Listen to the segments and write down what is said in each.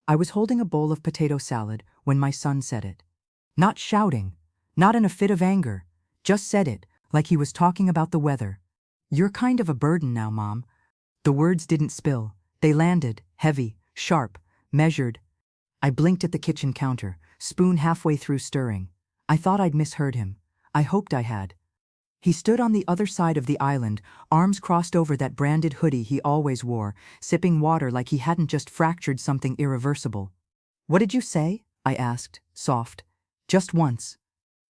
I was holding a bowl of potato salad when my son said it. Not shouting, not in a fit of anger, just said it like he was talking about the weather. "You're kind of a burden now, Mom." The words didn't spill. They landed, heavy, sharp, measured. I blinked at the kitchen counter, spoon halfway through stirring. I thought I'd misheard him. I hoped I had. He stood on the other side of the island, arms crossed over that branded hoodie he always wore, sipping water like he hadn't just fractured something irreversible. "What did you say?" I asked, soft. "Just once."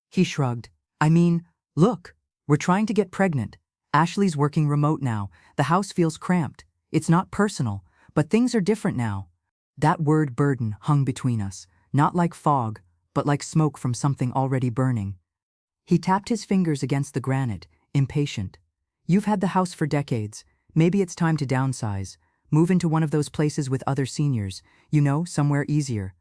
He shrugged. "I mean, look, we're trying to get pregnant. Ashley's working remote now. The house feels cramped. It's not personal, but things are different now." That word burden hung between us, not like fog, but like smoke from something already burning. He tapped his fingers against the granite, impatient. "You've had the house for decades. Maybe it's time to downsize. Move into one of those places with other seniors, somewhere easier."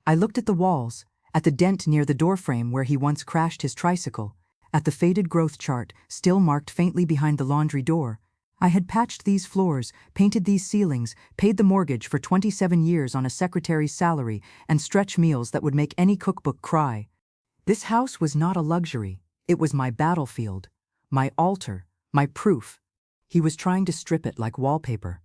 I looked at the walls, at the dent near the doorframe where he once crashed his tricycle, at the faded growth chart still marked faintly behind the laundry door. I had patched these floors, painted these ceilings, paid the mortgage for 27 years on a secretary's salary, and stretch meals that would make any cookbook cry. This house was not a luxury. It was my battlefield, my altar, my proof. He was trying to strip it like wallpaper.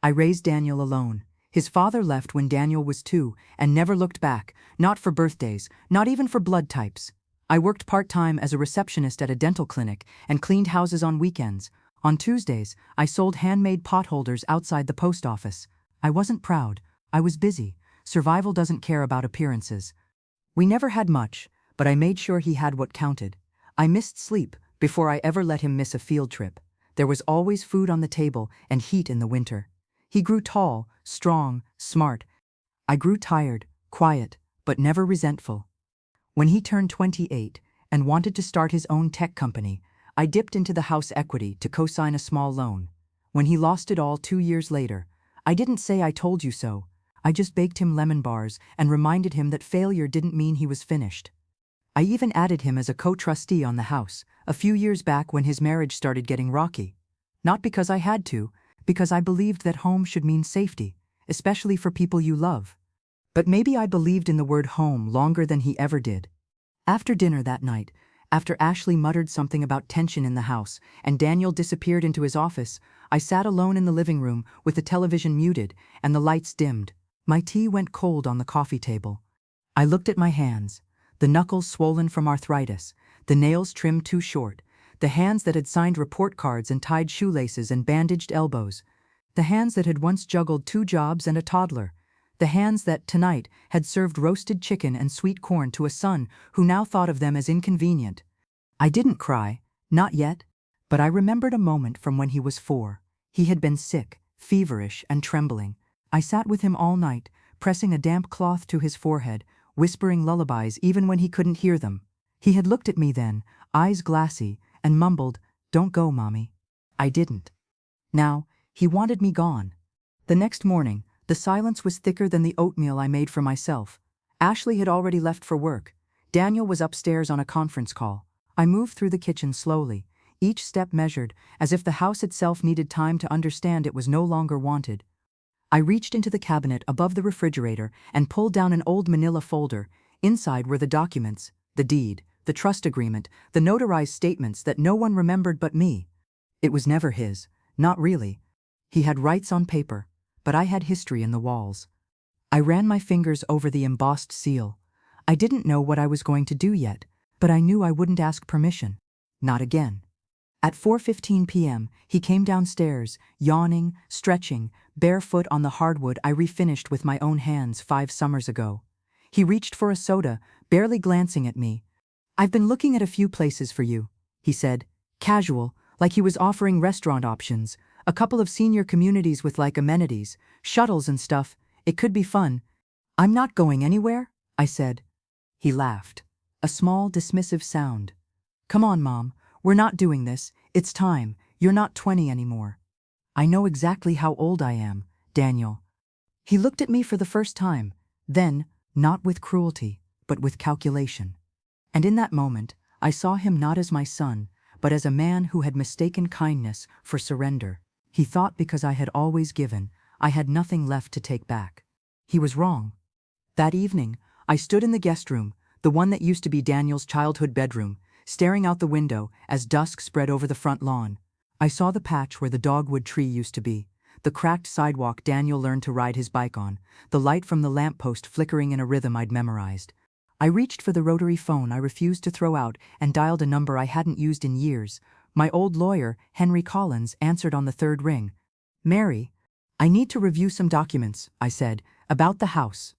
I raised Daniel alone. His father left when Daniel was 2 and never looked back, not for birthdays, not even for blood types. I worked part-time as a receptionist at a dental clinic and cleaned houses on weekends. On Tuesdays, I sold handmade potholders outside the post office. I wasn't proud. I was busy. Survival doesn't care about appearances. We never had much, but I made sure he had what counted. I missed sleep before I ever let him miss a field trip. There was always food on the table and heat in the winter. He grew tall, strong, smart. I grew tired, quiet, but never resentful. When he turned 28 and wanted to start his own tech company, I dipped into the house equity to co-sign a small loan. When he lost it all 2 years later, I didn't say "I told you so." I just baked him lemon bars and reminded him that failure didn't mean he was finished. I even added him as a co-trustee on the house, a few years back when his marriage started getting rocky. Not because I had to, because I believed that home should mean safety, especially for people you love. But maybe I believed in the word home longer than he ever did. After dinner that night, after Ashley muttered something about tension in the house and Daniel disappeared into his office, I sat alone in the living room with the television muted and the lights dimmed. My tea went cold on the coffee table. I looked at my hands. The knuckles swollen from arthritis, the nails trimmed too short, the hands that had signed report cards and tied shoelaces and bandaged elbows, the hands that had once juggled 2 jobs and a toddler, the hands that, tonight, had served roasted chicken and sweet corn to a son who now thought of them as inconvenient. I didn't cry, not yet, but I remembered a moment from when he was 4. He had been sick, feverish, and trembling. I sat with him all night, pressing a damp cloth to his forehead, whispering lullabies even when he couldn't hear them. He had looked at me then, eyes glassy, and mumbled, "Don't go, Mommy." I didn't. Now, he wanted me gone. The next morning, the silence was thicker than the oatmeal I made for myself. Ashley had already left for work. Daniel was upstairs on a conference call. I moved through the kitchen slowly, each step measured, as if the house itself needed time to understand it was no longer wanted. I reached into the cabinet above the refrigerator and pulled down an old manila folder. Inside were the documents, the deed, the trust agreement, the notarized statements that no one remembered but me. It was never his, not really. He had rights on paper, but I had history in the walls. I ran my fingers over the embossed seal. I didn't know what I was going to do yet, but I knew I wouldn't ask permission. Not again. At 4:15 p.m., he came downstairs, yawning, stretching, barefoot on the hardwood I refinished with my own hands 5 summers ago. He reached for a soda, barely glancing at me. "I've been looking at a few places for you," he said, casual, like he was offering restaurant options, a couple of senior communities with amenities, shuttles and stuff. It could be fun. "I'm not going anywhere," I said. He laughed, a small, dismissive sound. "Come on, Mom. We're not doing this. It's time. You're not 20 anymore." I know exactly how old I am, Daniel. He looked at me for the first time, then, not with cruelty, but with calculation. And in that moment, I saw him not as my son, but as a man who had mistaken kindness for surrender. He thought because I had always given, I had nothing left to take back. He was wrong. That evening, I stood in the guest room, the one that used to be Daniel's childhood bedroom, staring out the window as dusk spread over the front lawn. I saw the patch where the dogwood tree used to be, the cracked sidewalk Daniel learned to ride his bike on, the light from the lamppost flickering in a rhythm I'd memorized. I reached for the rotary phone I refused to throw out and dialed a number I hadn't used in years. My old lawyer, Henry Collins, answered on the third ring. "Mary, I need to review some documents," I said, "about the house."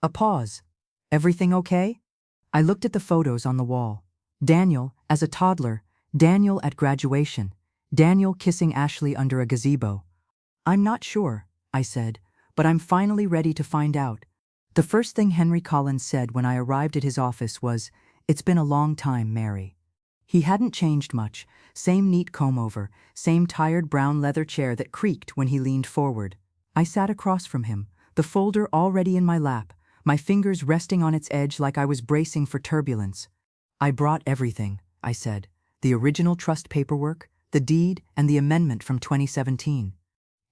A pause. "Everything okay?" I looked at the photos on the wall. Daniel, as a toddler, Daniel at graduation, Daniel kissing Ashley under a gazebo. "I'm not sure," I said, "but I'm finally ready to find out." The first thing Henry Collins said when I arrived at his office was, "It's been a long time, Mary." He hadn't changed much, same neat comb-over, same tired brown leather chair that creaked when he leaned forward. I sat across from him, the folder already in my lap, my fingers resting on its edge like I was bracing for turbulence. "I brought everything," I said, "the original trust paperwork, the deed, and the amendment from 2017.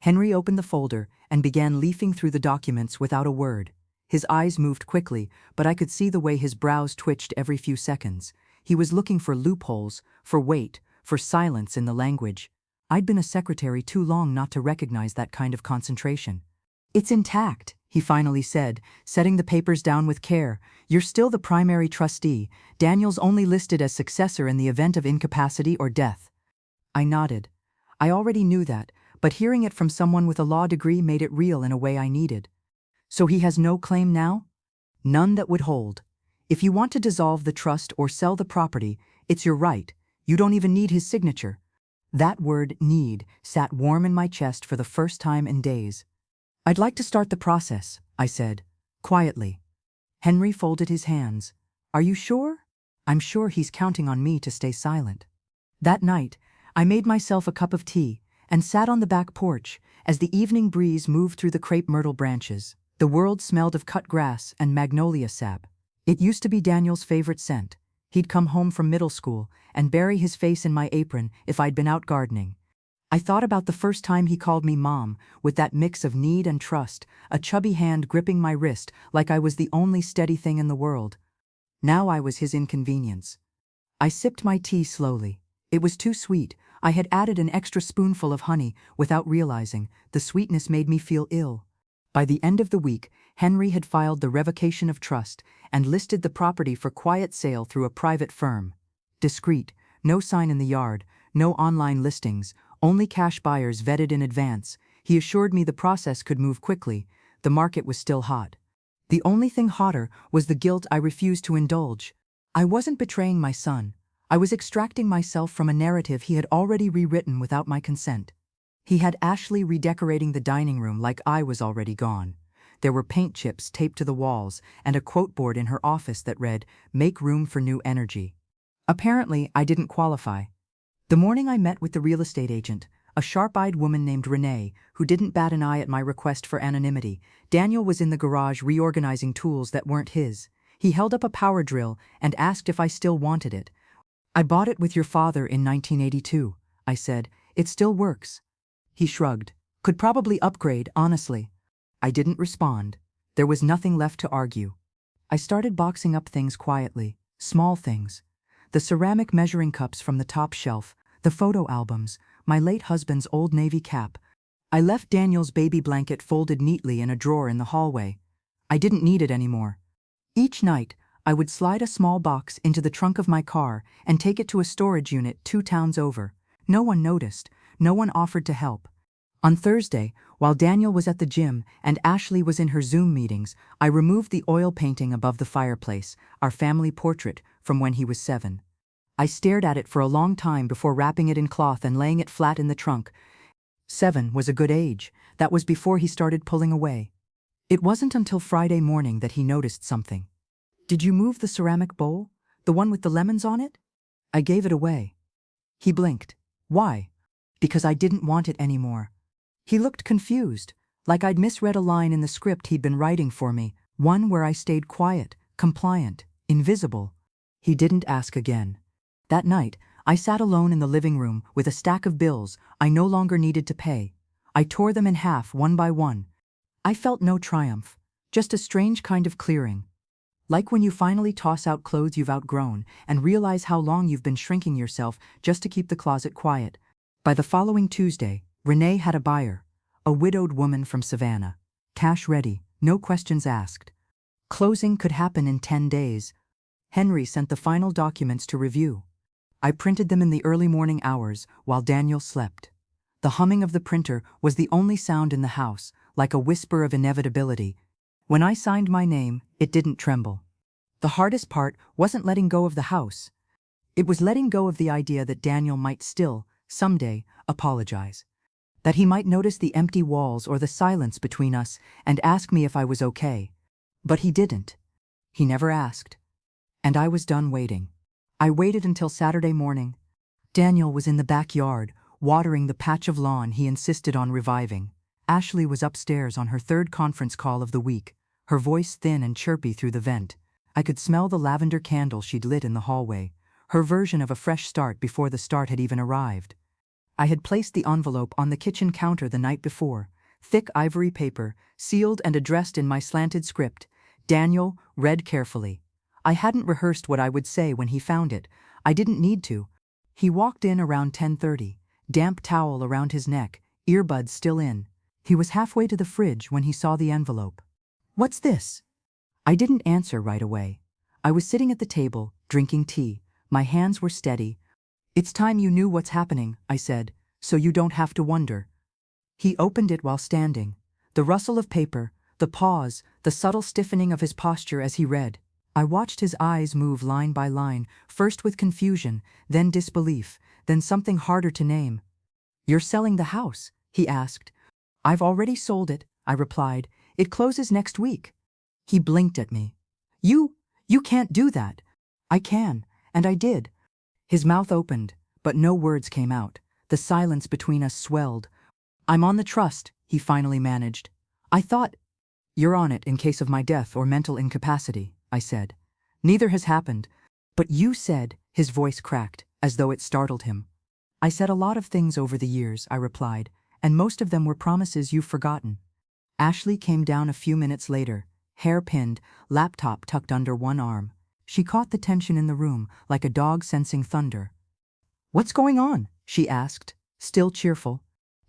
Henry opened the folder and began leafing through the documents without a word. His eyes moved quickly, but I could see the way his brows twitched every few seconds. He was looking for loopholes, for weight, for silence in the language. I'd been a secretary too long not to recognize that kind of concentration. "It's intact," he finally said, setting the papers down with care. "You're still the primary trustee. Daniel's only listed as successor in the event of incapacity or death." I nodded. I already knew that, but hearing it from someone with a law degree made it real in a way I needed. "So he has no claim now?" "None that would hold. If you want to dissolve the trust or sell the property, it's your right. You don't even need his signature." That word, need, sat warm in my chest for the first time in days. "I'd like to start the process," I said, quietly. Henry folded his hands. "Are you sure?" "I'm sure he's counting on me to stay silent." That night, I made myself a cup of tea and sat on the back porch as the evening breeze moved through the crepe myrtle branches. The world smelled of cut grass and magnolia sap. It used to be Daniel's favorite scent. He'd come home from middle school and bury his face in my apron if I'd been out gardening. I thought about the first time he called me Mom, with that mix of need and trust, a chubby hand gripping my wrist like I was the only steady thing in the world. Now I was his inconvenience. I sipped my tea slowly. It was too sweet. I had added an extra spoonful of honey without realizing. The sweetness made me feel ill. By the end of the week, Henry had filed the revocation of trust and listed the property for quiet sale through a private firm. Discreet, no sign in the yard, no online listings, only cash buyers vetted in advance. He assured me the process could move quickly. The market was still hot. The only thing hotter was the guilt I refused to indulge. I wasn't betraying my son. I was extracting myself from a narrative he had already rewritten without my consent. He had Ashley redecorating the dining room like I was already gone. There were paint chips taped to the walls and a quote board in her office that read, "Make room for new energy." Apparently, I didn't qualify. The morning I met with the real estate agent, a sharp-eyed woman named Renee, who didn't bat an eye at my request for anonymity, Daniel was in the garage reorganizing tools that weren't his. He held up a power drill and asked if I still wanted it. "I bought it with your father in 1982, I said. "It still works." He shrugged. "Could probably upgrade, honestly." I didn't respond. There was nothing left to argue. I started boxing up things quietly, small things. The ceramic measuring cups from the top shelf, the photo albums, my late husband's old navy cap. I left Daniel's baby blanket folded neatly in a drawer in the hallway. I didn't need it anymore. Each night, I would slide a small box into the trunk of my car and take it to a storage unit 2 towns over. No one noticed. No one offered to help. On Thursday, while Daniel was at the gym and Ashley was in her Zoom meetings, I removed the oil painting above the fireplace, our family portrait from when he was 7. I stared at it for a long time before wrapping it in cloth and laying it flat in the trunk. 7 was a good age. That was before he started pulling away. It wasn't until Friday morning that he noticed something. "Did you move the ceramic bowl? The one with the lemons on it?" "I gave it away." He blinked. "Why?" "Because I didn't want it anymore." He looked confused, like I'd misread a line in the script he'd been writing for me, one where I stayed quiet, compliant, invisible. He didn't ask again. That night, I sat alone in the living room with a stack of bills I no longer needed to pay. I tore them in half one by one. I felt no triumph. just a strange kind of clearing. Like when you finally toss out clothes you've outgrown and realize how long you've been shrinking yourself just to keep the closet quiet. By the following Tuesday, Renee had a buyer, a widowed woman from Savannah. Cash ready, no questions asked. Closing could happen in 10 days. Henry sent the final documents to review. I printed them in the early morning hours while Daniel slept. The humming of the printer was the only sound in the house, like a whisper of inevitability. When I signed my name, it didn't tremble. The hardest part wasn't letting go of the house. It was letting go of the idea that Daniel might still, someday, apologize. That he might notice the empty walls or the silence between us and ask me if I was okay. But he didn't. He never asked. And I was done waiting. I waited until Saturday morning. Daniel was in the backyard, watering the patch of lawn he insisted on reviving. Ashley was upstairs on her third conference call of the week, her voice thin and chirpy through the vent. I could smell the lavender candle she'd lit in the hallway, her version of a fresh start before the start had even arrived. I had placed the envelope on the kitchen counter the night before, thick ivory paper, sealed and addressed in my slanted script. Daniel read carefully. I hadn't rehearsed what I would say when he found it. I didn't need to. He walked in around 10:30, damp towel around his neck, earbuds still in. He was halfway to the fridge when he saw the envelope. "What's this?" I didn't answer right away. I was sitting at the table, drinking tea. My hands were steady. "It's time you knew what's happening," I said, "so you don't have to wonder." He opened it while standing. The rustle of paper, the pause, the subtle stiffening of his posture as he read. I watched his eyes move line by line, first with confusion, then disbelief, then something harder to name. "You're selling the house?" he asked. "I've already sold it," I replied. "It closes next week." He blinked at me. You can't do that." "I can, and I did." His mouth opened, but no words came out. The silence between us swelled. "I'm on the trust," he finally managed. "I thought—" "You're on it in case of my death or mental incapacity," I said. "Neither has happened." "But you said," his voice cracked, as though it startled him. "I said a lot of things over the years," I replied, "and most of them were promises you've forgotten." Ashley came down a few minutes later, hair pinned, laptop tucked under one arm. She caught the tension in the room like a dog sensing thunder. "What's going on?" she asked, still cheerful.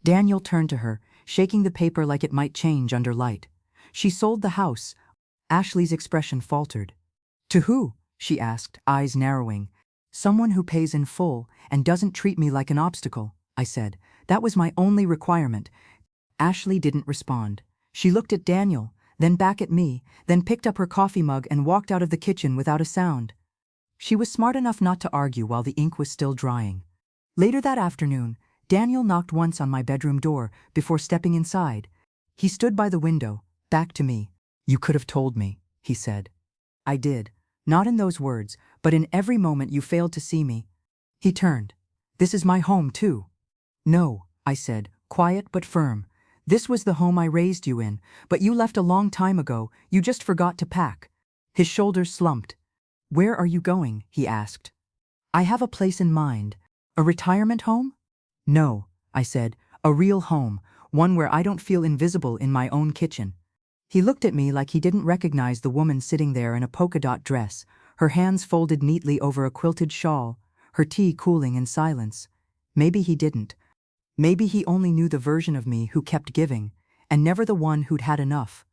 Daniel turned to her, shaking the paper like it might change under light. "She sold the house." Ashley's expression faltered. "To who?" she asked, eyes narrowing. "Someone who pays in full and doesn't treat me like an obstacle," I said. "That was my only requirement." Ashley didn't respond. She looked at Daniel, then back at me, then picked up her coffee mug and walked out of the kitchen without a sound. She was smart enough not to argue while the ink was still drying. Later that afternoon, Daniel knocked once on my bedroom door before stepping inside. He stood by the window, back to me. "You could have told me," he said. "I did. Not in those words, but in every moment you failed to see me." He turned. "This is my home, too." "No," I said, quiet but firm. "This was the home I raised you in, but you left a long time ago. You just forgot to pack." His shoulders slumped. "Where are you going?" he asked. "I have a place in mind." "A retirement home?" "No," I said, "a real home, one where I don't feel invisible in my own kitchen." He looked at me like he didn't recognize the woman sitting there in a polka-dot dress, her hands folded neatly over a quilted shawl, her tea cooling in silence. Maybe he didn't. Maybe he only knew the version of me who kept giving, and never the one who'd had enough.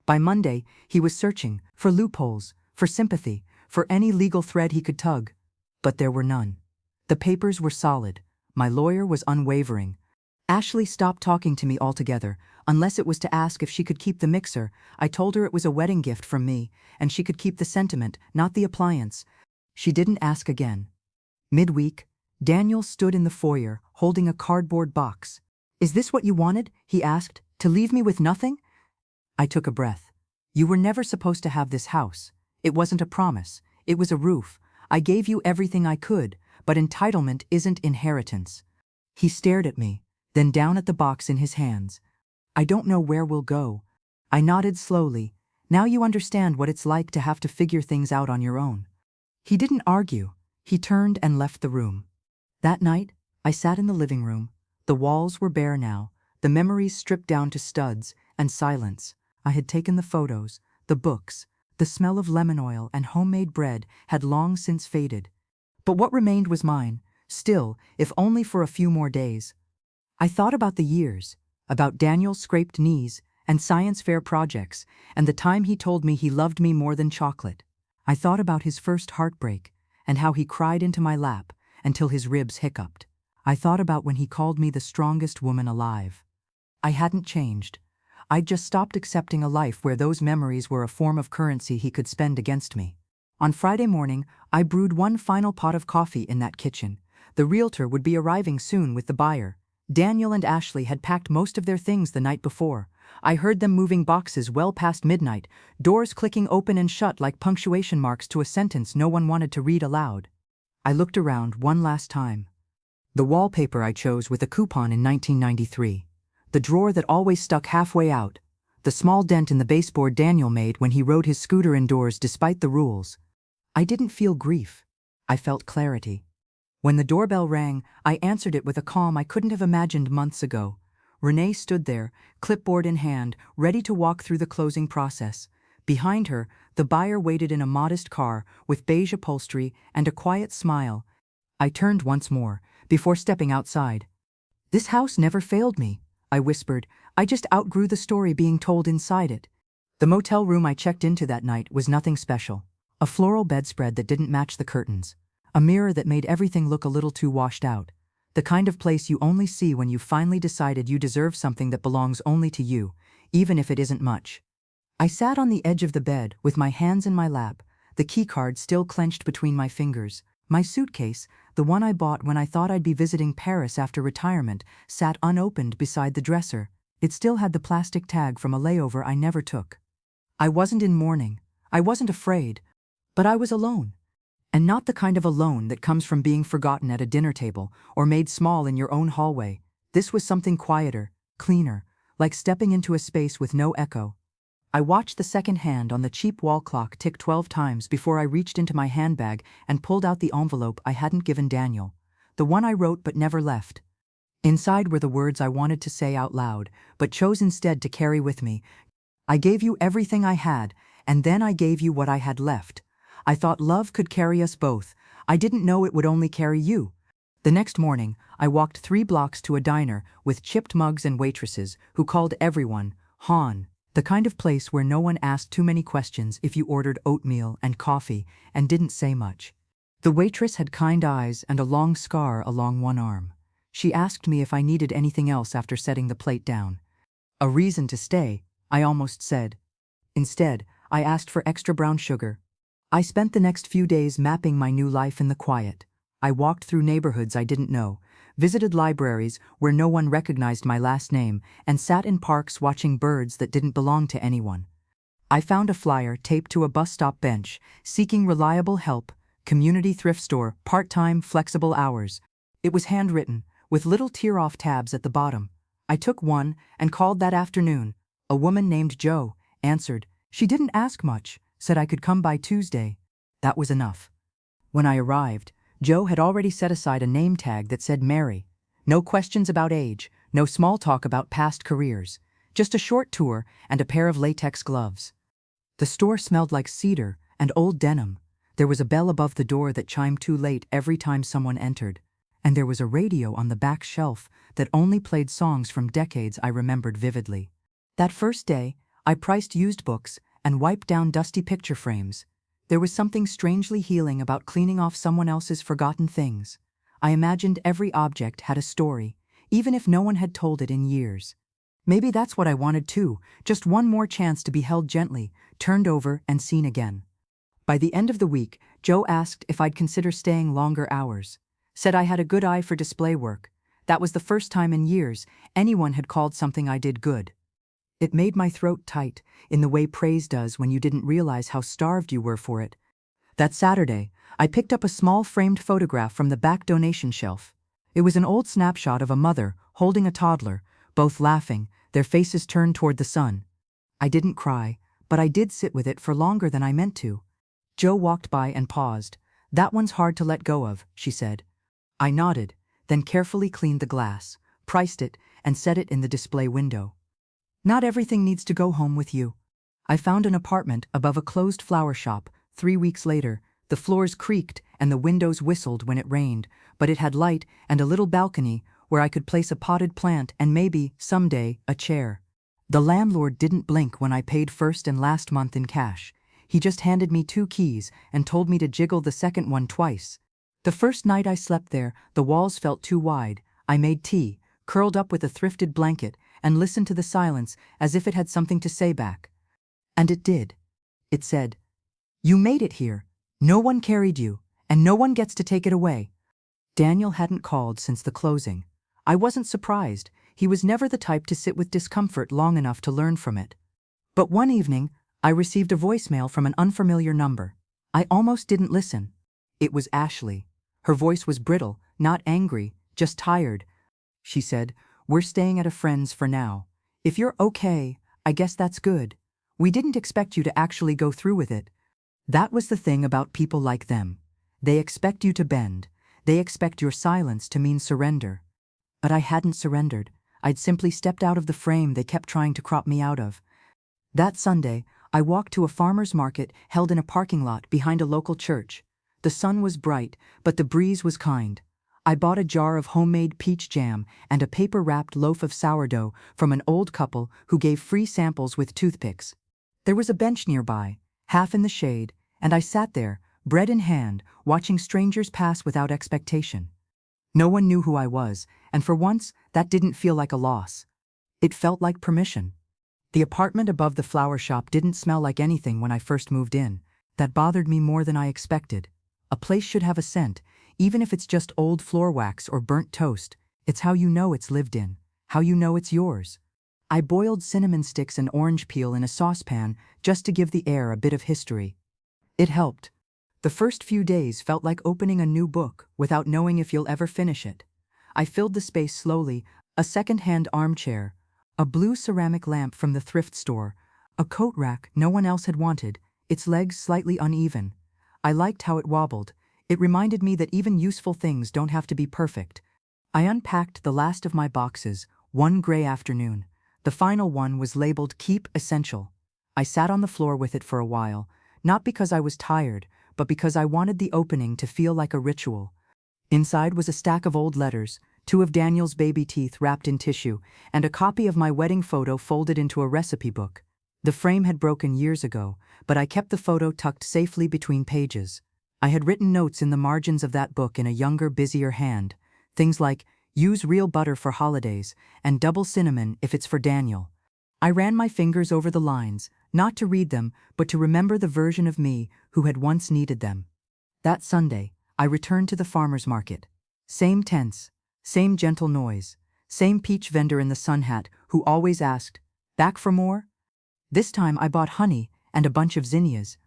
By Monday, he was searching for loopholes, for sympathy, for any legal thread he could tug. But there were none. The papers were solid. My lawyer was unwavering. Ashley stopped talking to me altogether, unless it was to ask if she could keep the mixer. I told her it was a wedding gift from me, and she could keep the sentiment, not the appliance. She didn't ask again. Midweek, Daniel stood in the foyer, holding a cardboard box. "Is this what you wanted?" he asked. "To leave me with nothing?" I took a breath. "You were never supposed to have this house. It wasn't a promise. It was a roof. I gave you everything I could, but entitlement isn't inheritance." He stared at me, then down at the box in his hands. "I don't know where we'll go." I nodded slowly. "Now you understand what it's like to have to figure things out on your own." He didn't argue. He turned and left the room. That night, I sat in the living room. The walls were bare now, the memories stripped down to studs, and silence. I had taken the photos, the books, the smell of lemon oil and homemade bread had long since faded. But what remained was mine, still, if only for a few more days. I thought about the years, about Daniel's scraped knees and science fair projects, and the time he told me he loved me more than chocolate. I thought about his first heartbreak, and how he cried into my lap until his ribs hiccuped. I thought about when he called me the strongest woman alive. I hadn't changed. I'd just stopped accepting a life where those memories were a form of currency he could spend against me. On Friday morning, I brewed one final pot of coffee in that kitchen. The realtor would be arriving soon with the buyer. Daniel and Ashley had packed most of their things the night before. I heard them moving boxes well past midnight, doors clicking open and shut like punctuation marks to a sentence no one wanted to read aloud. I looked around one last time. The wallpaper I chose with a coupon in 1993. The drawer that always stuck halfway out. The small dent in the baseboard Daniel made when he rode his scooter indoors despite the rules. I didn't feel grief. I felt clarity. When the doorbell rang, I answered it with a calm I couldn't have imagined months ago. Renee stood there, clipboard in hand, ready to walk through the closing process. Behind her, the buyer waited in a modest car with beige upholstery and a quiet smile. I turned once more, before stepping outside. "This house never failed me," I whispered. "I just outgrew the story being told inside it." The motel room I checked into that night was nothing special. A floral bedspread that didn't match the curtains. A mirror that made everything look a little too washed out. The kind of place you only see when you've finally decided you deserve something that belongs only to you, even if it isn't much. I sat on the edge of the bed with my hands in my lap, the keycard still clenched between my fingers. My suitcase, the one I bought when I thought I'd be visiting Paris after retirement, sat unopened beside the dresser. It still had the plastic tag from a layover I never took. I wasn't in mourning. I wasn't afraid. But I was alone. And not the kind of alone that comes from being forgotten at a dinner table or made small in your own hallway. This was something quieter, cleaner, like stepping into a space with no echo. I watched the second hand on the cheap wall clock tick 12 times before I reached into my handbag and pulled out the envelope I hadn't given Daniel, the one I wrote but never left. Inside were the words I wanted to say out loud, but chose instead to carry with me. "I gave you everything I had, and then I gave you what I had left. I thought love could carry us both. I didn't know it would only carry you." The next morning, I walked 3 blocks to a diner with chipped mugs and waitresses who called everyone Han, the kind of place where no one asked too many questions if you ordered oatmeal and coffee and didn't say much. The waitress had kind eyes and a long scar along one arm. She asked me if I needed anything else after setting the plate down. "A reason to stay," I almost said. Instead, I asked for extra brown sugar. I spent the next few days mapping my new life in the quiet. I walked through neighborhoods I didn't know, visited libraries where no one recognized my last name, and sat in parks watching birds that didn't belong to anyone. I found a flyer taped to a bus stop bench, seeking reliable help, community thrift store, part-time, flexible hours. It was handwritten, with little tear-off tabs at the bottom. I took one and called that afternoon. A woman named Jo answered. She didn't ask much, said I could come by Tuesday. That was enough. When I arrived, Jo had already set aside a name tag that said Mary. No questions about age, no small talk about past careers, just a short tour and a pair of latex gloves. The store smelled like cedar and old denim. There was a bell above the door that chimed too late every time someone entered, and there was a radio on the back shelf that only played songs from decades I remembered vividly. That first day, I priced used books and wiped down dusty picture frames. There was something strangely healing about cleaning off someone else's forgotten things. I imagined every object had a story, even if no one had told it in years. Maybe that's what I wanted too, just one more chance to be held gently, turned over and seen again. By the end of the week, Jo asked if I'd consider staying longer hours. Said I had a good eye for display work. That was the first time in years anyone had called something I did good. It made my throat tight, in the way praise does when you didn't realize how starved you were for it. That Saturday, I picked up a small framed photograph from the back donation shelf. It was an old snapshot of a mother holding a toddler, both laughing, their faces turned toward the sun. I didn't cry, but I did sit with it for longer than I meant to. Jo walked by and paused. "That one's hard to let go of," she said. I nodded, then carefully cleaned the glass, priced it, and set it in the display window. Not everything needs to go home with you. I found an apartment above a closed flower shop. 3 weeks later, the floors creaked and the windows whistled when it rained, but it had light and a little balcony where I could place a potted plant and maybe, someday, a chair. The landlord didn't blink when I paid first and last month in cash. He just handed me 2 keys and told me to jiggle the second one twice. The first night I slept there, the walls felt too wide. I made tea, curled up with a thrifted blanket, and listened to the silence as if it had something to say back. And it did. It said, "You made it here. No one carried you, and no one gets to take it away." Daniel hadn't called since the closing. I wasn't surprised. He was never the type to sit with discomfort long enough to learn from it. But one evening, I received a voicemail from an unfamiliar number. I almost didn't listen. It was Ashley. Her voice was brittle, not angry, just tired. She said, "We're staying at a friend's for now. If you're okay, I guess that's good. We didn't expect you to actually go through with it." That was the thing about people like them. They expect you to bend. They expect your silence to mean surrender. But I hadn't surrendered. I'd simply stepped out of the frame they kept trying to crop me out of. That Sunday, I walked to a farmer's market held in a parking lot behind a local church. The sun was bright, but the breeze was kind. I bought a jar of homemade peach jam and a paper-wrapped loaf of sourdough from an old couple who gave free samples with toothpicks. There was a bench nearby, half in the shade, and I sat there, bread in hand, watching strangers pass without expectation. No one knew who I was, and for once, that didn't feel like a loss. It felt like permission. The apartment above the flower shop didn't smell like anything when I first moved in. That bothered me more than I expected. A place should have a scent, even if it's just old floor wax or burnt toast. It's how you know it's lived in, how you know it's yours. I boiled cinnamon sticks and orange peel in a saucepan just to give the air a bit of history. It helped. The first few days felt like opening a new book without knowing if you'll ever finish it. I filled the space slowly, a second-hand armchair, a blue ceramic lamp from the thrift store, a coat rack no one else had wanted, its legs slightly uneven. I liked how it wobbled. It reminded me that even useful things don't have to be perfect. I unpacked the last of my boxes, one gray afternoon. The final one was labeled Keep Essential. I sat on the floor with it for a while, not because I was tired, but because I wanted the opening to feel like a ritual. Inside was a stack of old letters, 2 of Daniel's baby teeth wrapped in tissue, and a copy of my wedding photo folded into a recipe book. The frame had broken years ago, but I kept the photo tucked safely between pages. I had written notes in the margins of that book in a younger, busier hand. Things like, "Use real butter for holidays," and "Double cinnamon if it's for Daniel." I ran my fingers over the lines, not to read them, but to remember the version of me who had once needed them. That Sunday, I returned to the farmer's market. Same tents, same gentle noise, same peach vendor in the sun hat who always asked, "Back for more?" This time I bought honey and a bunch of zinnias.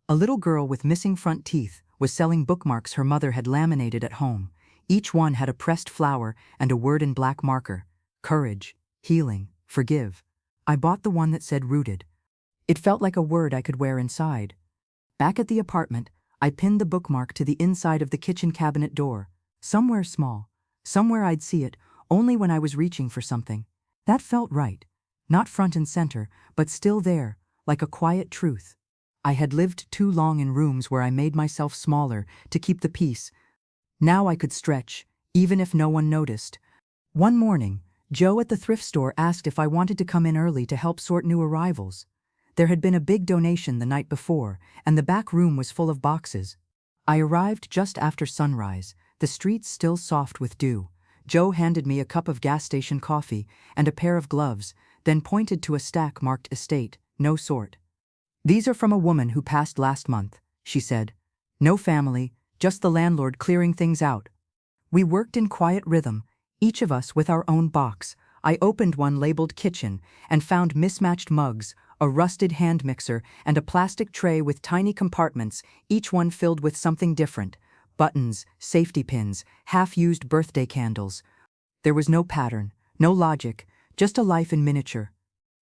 A little girl with missing front teeth was selling bookmarks her mother had laminated at home. Each one had a pressed flower and a word in black marker: courage, healing, forgive. I bought the one that said rooted. It felt like a word I could wear inside. Back at the apartment, I pinned the bookmark to the inside of the kitchen cabinet door. Somewhere small, somewhere I'd see it only when I was reaching for something. That felt right. Not front and center, but still there, like a quiet truth. I had lived too long in rooms where I made myself smaller to keep the peace. Now I could stretch, even if no one noticed. One morning, Joe at the thrift store asked if I wanted to come in early to help sort new arrivals. There had been a big donation the night before, and the back room was full of boxes. I arrived just after sunrise, the streets still soft with dew. Joe handed me a cup of gas station coffee and a pair of gloves, then pointed to a stack marked estate, no sort. "These are from a woman who passed last month," she said. "No family, just the landlord clearing things out." We worked in quiet rhythm, each of us with our own box. I opened one labeled kitchen and found mismatched mugs, a rusted hand mixer, and a plastic tray with tiny compartments, each one filled with something different: buttons, safety pins, half-used birthday candles. There was no pattern, no logic, just a life in miniature.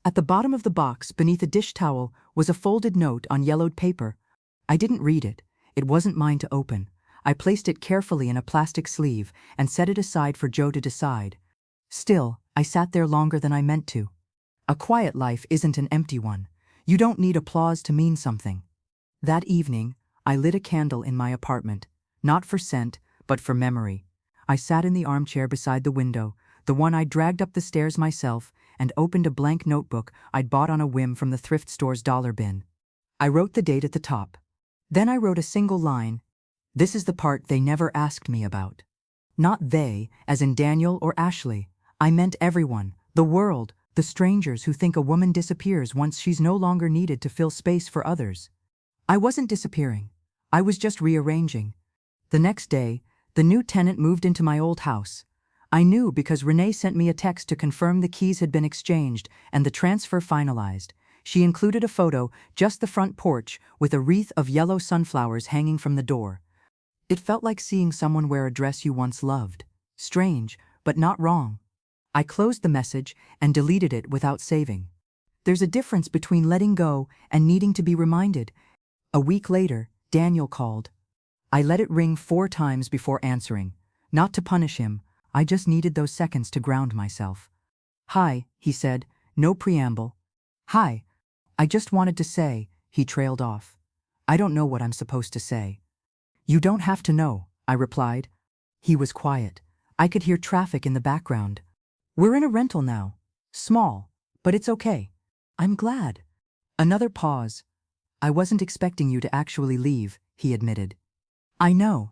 At the bottom of the box, beneath a dish towel, was a folded note on yellowed paper. I didn't read it. It wasn't mine to open. I placed it carefully in a plastic sleeve and set it aside for Joe to decide. Still, I sat there longer than I meant to. A quiet life isn't an empty one. You don't need applause to mean something. That evening, I lit a candle in my apartment, not for scent, but for memory. I sat in the armchair beside the window, the one I'd dragged up the stairs myself, and opened a blank notebook I'd bought on a whim from the thrift store's dollar bin. I wrote the date at the top. Then I wrote a single line. This is the part they never asked me about. Not they, as in Daniel or Ashley. I meant everyone, the world, the strangers who think a woman disappears once she's no longer needed to fill space for others. I wasn't disappearing. I was just rearranging. The next day, the new tenant moved into my old house. I knew because Renee sent me a text to confirm the keys had been exchanged and the transfer finalized. She included a photo, just the front porch, with a wreath of yellow sunflowers hanging from the door. It felt like seeing someone wear a dress you once loved. Strange, but not wrong. I closed the message and deleted it without saving. There's a difference between letting go and needing to be reminded. A week later, Daniel called. I let it ring 4 times before answering. Not to punish him, I just needed those seconds to ground myself. Hi, he said, no preamble. Hi. I just wanted to say, he trailed off. I don't know what I'm supposed to say. You don't have to know, I replied. He was quiet. I could hear traffic in the background. We're in a rental now. Small, but it's okay. I'm glad. Another pause. I wasn't expecting you to actually leave, he admitted. I know.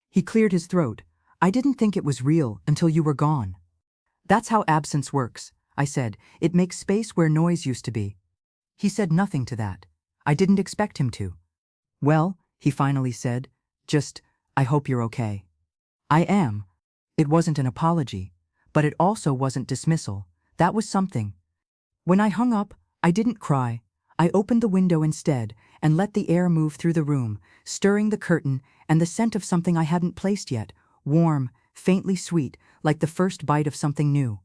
He cleared his throat. I didn't think it was real until you were gone. That's how absence works, I said. It makes space where noise used to be. He said nothing to that. I didn't expect him to. Well, he finally said, I hope you're okay. I am. It wasn't an apology, but it also wasn't dismissal. That was something. When I hung up, I didn't cry. I opened the window instead and let the air move through the room, stirring the curtain and the scent of something I hadn't placed yet, warm, faintly sweet, like the first bite of something new.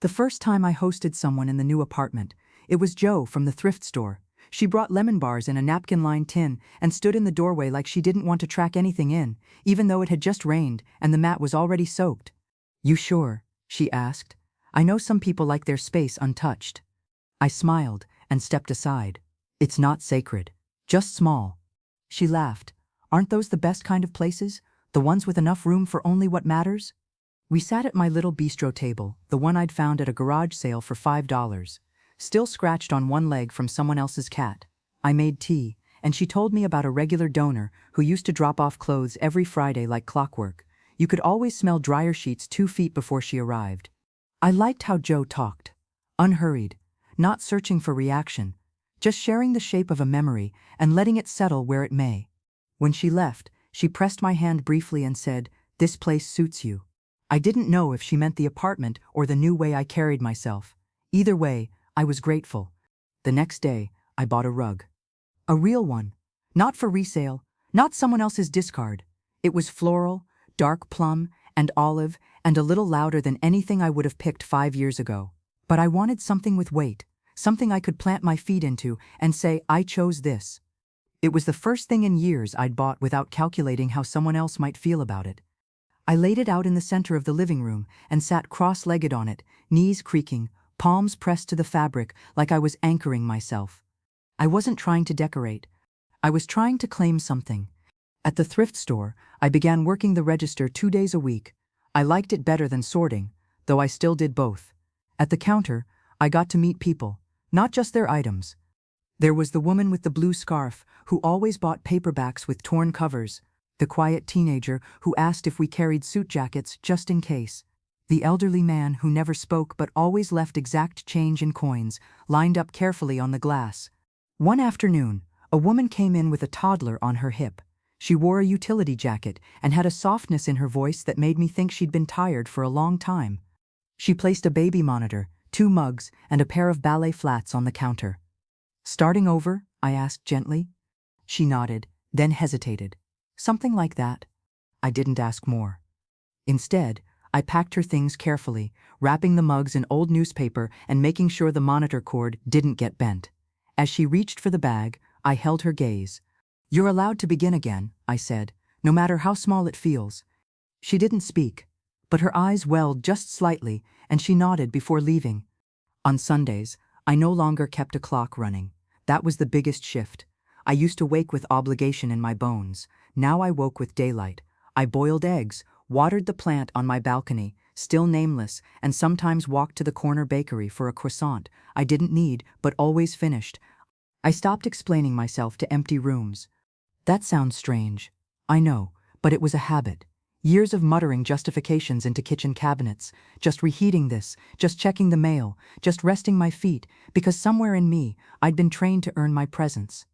The first time I hosted someone in the new apartment, it was Jo from the thrift store. She brought lemon bars in a napkin-lined tin and stood in the doorway like she didn't want to track anything in, even though it had just rained and the mat was already soaked. You sure? She asked. I know some people like their space untouched. I smiled and stepped aside. It's not sacred, just small. She laughed. Aren't those the best kind of places? The ones with enough room for only what matters? We sat at my little bistro table, the one I'd found at a garage sale for $5. Still scratched on one leg from someone else's cat. I made tea, and she told me about a regular donor who used to drop off clothes every Friday like clockwork. You could always smell dryer sheets 2 feet before she arrived. I liked how Jo talked. Unhurried, not searching for reaction, just sharing the shape of a memory and letting it settle where it may. When she left, she pressed my hand briefly and said, "This place suits you." I didn't know if she meant the apartment or the new way I carried myself. Either way, I was grateful. The next day, I bought a rug. A real one. Not for resale, not someone else's discard. It was floral, dark plum, and olive, and a little louder than anything I would have picked 5 years ago. But I wanted something with weight, something I could plant my feet into and say, I chose this. It was the first thing in years I'd bought without calculating how someone else might feel about it. I laid it out in the center of the living room and sat cross-legged on it, knees creaking, palms pressed to the fabric like I was anchoring myself. I wasn't trying to decorate. I was trying to claim something. At the thrift store, I began working the register 2 days a week. I liked it better than sorting, though I still did both. At the counter, I got to meet people, not just their items. There was the woman with the blue scarf who always bought paperbacks with torn covers, the quiet teenager who asked if we carried suit jackets just in case, the elderly man who never spoke but always left exact change in coins, lined up carefully on the glass. One afternoon, a woman came in with a toddler on her hip. She wore a utility jacket and had a softness in her voice that made me think she'd been tired for a long time. She placed a baby monitor, 2 mugs, and a pair of ballet flats on the counter. "Starting over?" I asked gently. She nodded, then hesitated. "Something like that." I didn't ask more. Instead, I packed her things carefully, wrapping the mugs in old newspaper and making sure the monitor cord didn't get bent. As she reached for the bag, I held her gaze. "You're allowed to begin again," I said, "no matter how small it feels." She didn't speak, but her eyes welled just slightly, and she nodded before leaving. On Sundays, I no longer kept a clock running. That was the biggest shift. I used to wake with obligation in my bones. Now I woke with daylight. I boiled eggs, watered the plant on my balcony, still nameless, and sometimes walked to the corner bakery for a croissant I didn't need but always finished. I stopped explaining myself to empty rooms. That sounds strange. I know, but it was a habit. Years of muttering justifications into kitchen cabinets, just reheating this, just checking the mail, just resting my feet, because somewhere in me, I'd been trained to earn my presence.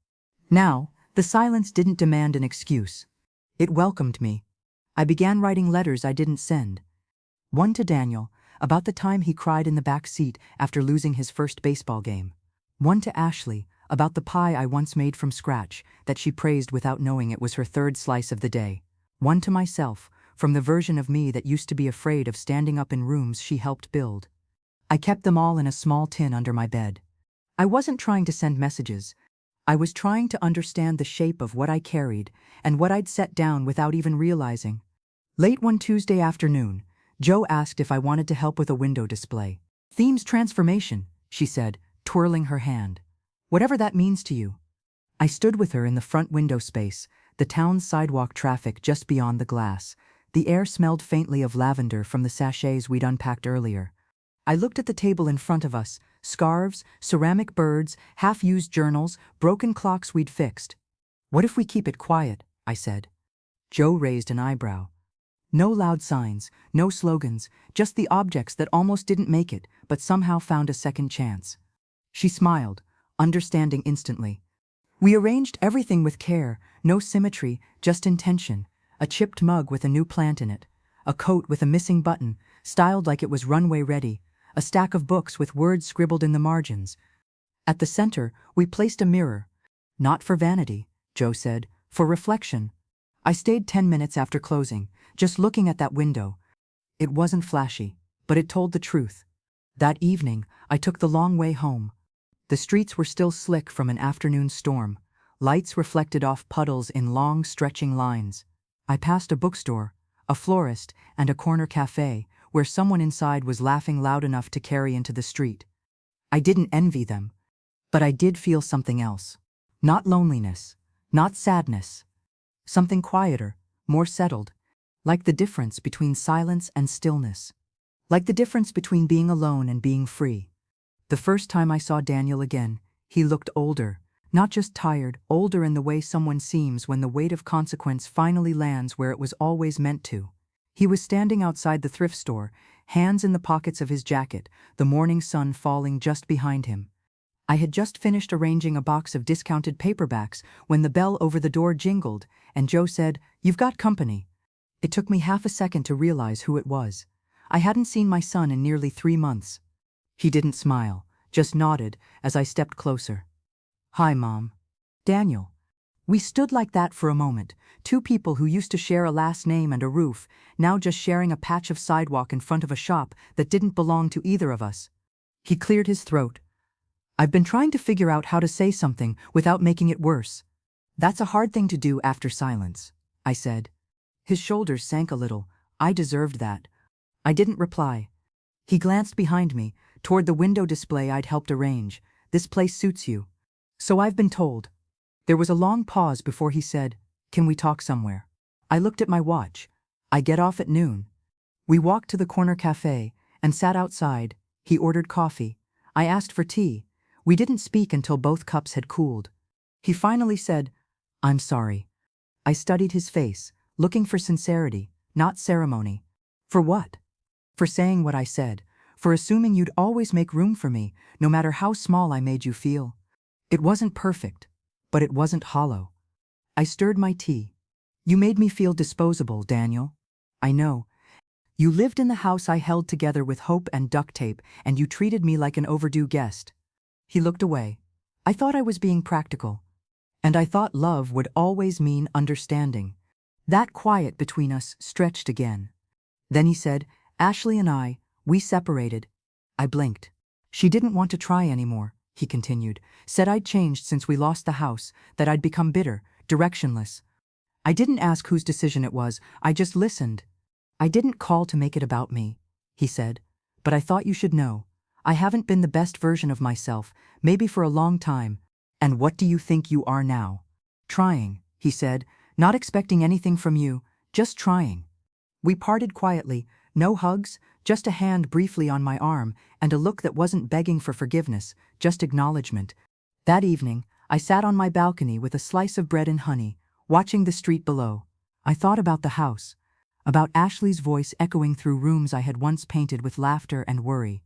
Now, the silence didn't demand an excuse. It welcomed me. I began writing letters I didn't send. One to Daniel, about the time he cried in the back seat after losing his first baseball game. One to Ashley, about the pie I once made from scratch that she praised without knowing it was her third slice of the day. One to myself, from the version of me that used to be afraid of standing up in rooms she helped build. I kept them all in a small tin under my bed. I wasn't trying to send messages. I was trying to understand the shape of what I carried and what I'd set down without even realizing. Late one Tuesday afternoon, Joe asked if I wanted to help with a window display. "Theme's transformation," she said, twirling her hand. "Whatever that means to you." I stood with her in the front window space, the town's sidewalk traffic just beyond the glass. The air smelled faintly of lavender from the sachets we'd unpacked earlier. I looked at the table in front of us, scarves, ceramic birds, half-used journals, broken clocks we'd fixed. "What if we keep it quiet?" I said. Joe raised an eyebrow. No loud signs, no slogans, just the objects that almost didn't make it, but somehow found a second chance. She smiled, understanding instantly. We arranged everything with care, no symmetry, just intention. A chipped mug with a new plant in it, a coat with a missing button, styled like it was runway ready, a stack of books with words scribbled in the margins. At the center, we placed a mirror. "Not for vanity," Joe said, "for reflection." I stayed 10 minutes after closing, just looking at that window. It wasn't flashy, but it told the truth. That evening, I took the long way home. The streets were still slick from an afternoon storm. Lights reflected off puddles in long, stretching lines. I passed a bookstore, a florist, and a corner cafe, where someone inside was laughing loud enough to carry into the street. I didn't envy them, but I did feel something else. Not loneliness, not sadness. Something quieter, more settled, like the difference between silence and stillness. Like the difference between being alone and being free. The first time I saw Daniel again, he looked older. Not just tired, older in the way someone seems when the weight of consequence finally lands where it was always meant to. He was standing outside the thrift store, hands in the pockets of his jacket, the morning sun falling just behind him. I had just finished arranging a box of discounted paperbacks when the bell over the door jingled, and Joe said, "You've got company." It took me half a second to realize who it was. I hadn't seen my son in nearly 3 months. He didn't smile, just nodded as I stepped closer. "Hi, Mom." "Daniel." We stood like that for a moment, two people who used to share a last name and a roof, now just sharing a patch of sidewalk in front of a shop that didn't belong to either of us. He cleared his throat. "I've been trying to figure out how to say something without making it worse." "That's a hard thing to do after silence," I said. His shoulders sank a little. I deserved that. I didn't reply. He glanced behind me, toward the window display I'd helped arrange. "This place suits you." "So I've been told." There was a long pause before he said, "Can we talk somewhere?" I looked at my watch. "I get off at noon." We walked to the corner cafe and sat outside. He ordered coffee. I asked for tea. We didn't speak until both cups had cooled. He finally said, "I'm sorry." I studied his face, looking for sincerity, not ceremony. For what? For saying what I said, for assuming you'd always make room for me, no matter how small I made you feel. It wasn't perfect, but it wasn't hollow. I stirred my tea. "You made me feel disposable, Daniel." "I know. You lived in the house I held together with hope and duct tape, and you treated me like an overdue guest." He looked away. I thought I was being practical. And I thought love would always mean understanding. That quiet between us stretched again. Then he said, "Ashley and we separated." I blinked. "She didn't want to try anymore," he continued. "Said I'd changed since we lost the house, that I'd become bitter, directionless." I didn't ask whose decision it was, I just listened. "I didn't call to make it about me," he said, "but I thought you should know. I haven't been the best version of myself, maybe for a long time. And what do you think you are now? Trying, he said, not expecting anything from you, just trying. We parted quietly, no hugs, just a hand briefly on my arm and a look that wasn't begging for forgiveness, just acknowledgement. That evening, I sat on my balcony with a slice of bread and honey, watching the street below. I thought about the house, about Ashley's voice echoing through rooms I had once painted with laughter and worry.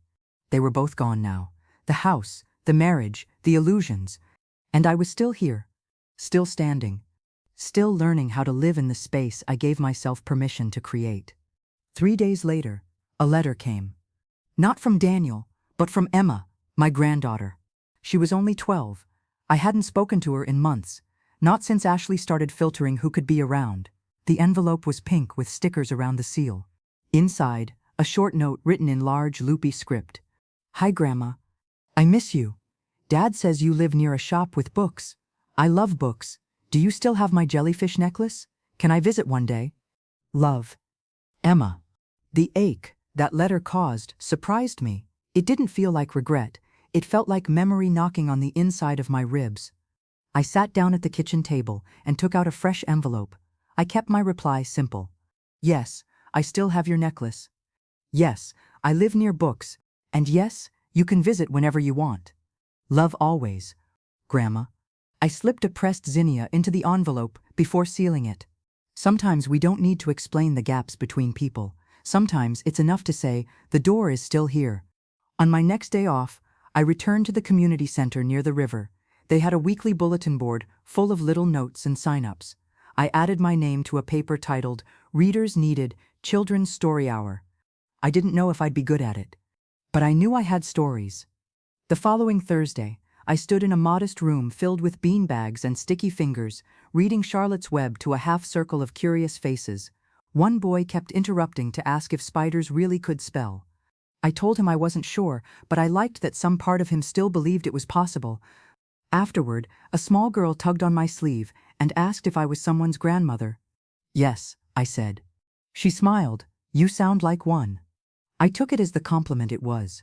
They were both gone now. The house, the marriage, the illusions. And I was still here, still standing, still learning how to live in the space I gave myself permission to create. 3 days later, a letter came. Not from Daniel, but from Emma, my granddaughter. She was only 12. I hadn't spoken to her in months, not since Ashley started filtering who could be around. The envelope was pink with stickers around the seal. Inside, a short note written in large, loopy script. Hi, Grandma. I miss you. Dad says you live near a shop with books. I love books. Do you still have my jellyfish necklace? Can I visit one day? Love. Emma. The ache that letter caused surprised me. It didn't feel like regret. It felt like memory knocking on the inside of my ribs. I sat down at the kitchen table and took out a fresh envelope. I kept my reply simple. Yes, I still have your necklace. Yes, I live near books. And yes, you can visit whenever you want. Love always, Grandma. I slipped a pressed zinnia into the envelope before sealing it. Sometimes we don't need to explain the gaps between people. Sometimes it's enough to say, the door is still here. On my next day off, I returned to the community center near the river. They had a weekly bulletin board full of little notes and sign-ups. I added my name to a paper titled, Readers Needed, Children's Story Hour. I didn't know if I'd be good at it, but I knew I had stories. The following Thursday, I stood in a modest room filled with beanbags and sticky fingers, reading Charlotte's Web to a half-circle of curious faces. One boy kept interrupting to ask if spiders really could spell. I told him I wasn't sure, but I liked that some part of him still believed it was possible. Afterward, a small girl tugged on my sleeve and asked if I was someone's grandmother. Yes, I said. She smiled. You sound like one. I took it as the compliment it was.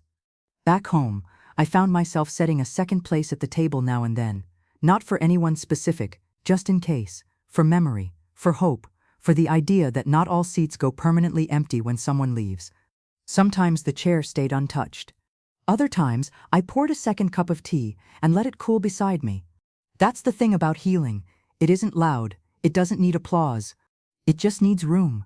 Back home, I found myself setting a second place at the table now and then, not for anyone specific, just in case, for memory, for hope, for the idea that not all seats go permanently empty when someone leaves. Sometimes the chair stayed untouched. Other times, I poured a second cup of tea and let it cool beside me. That's the thing about healing. It isn't loud, it doesn't need applause. It just needs room.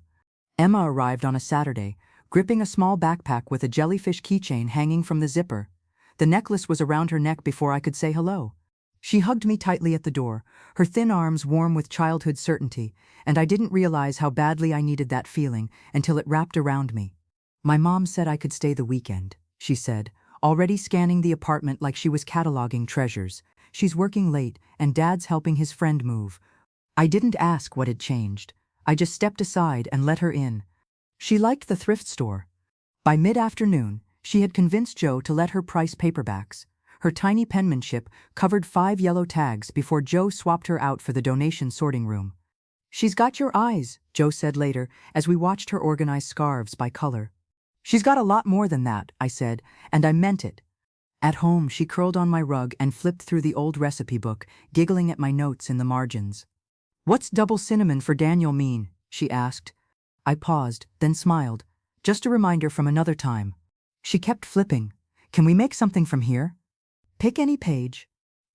Emma arrived on a Saturday, gripping a small backpack with a jellyfish keychain hanging from the zipper. The necklace was around her neck before I could say hello. She hugged me tightly at the door, her thin arms warm with childhood certainty, and I didn't realize how badly I needed that feeling until it wrapped around me. My mom said I could stay the weekend, she said, already scanning the apartment like she was cataloging treasures. She's working late, and Dad's helping his friend move. I didn't ask what had changed. I just stepped aside and let her in. She liked the thrift store. By mid-afternoon, she had convinced Joe to let her price paperbacks. Her tiny penmanship covered 5 yellow tags before Joe swapped her out for the donation sorting room. She's got your eyes, Joe said later, as we watched her organize scarves by color. She's got a lot more than that, I said, and I meant it. At home, she curled on my rug and flipped through the old recipe book, giggling at my notes in the margins. What's double cinnamon for Daniel mean? She asked. I paused, then smiled. Just a reminder from another time. She kept flipping. Can we make something from here? Pick any page.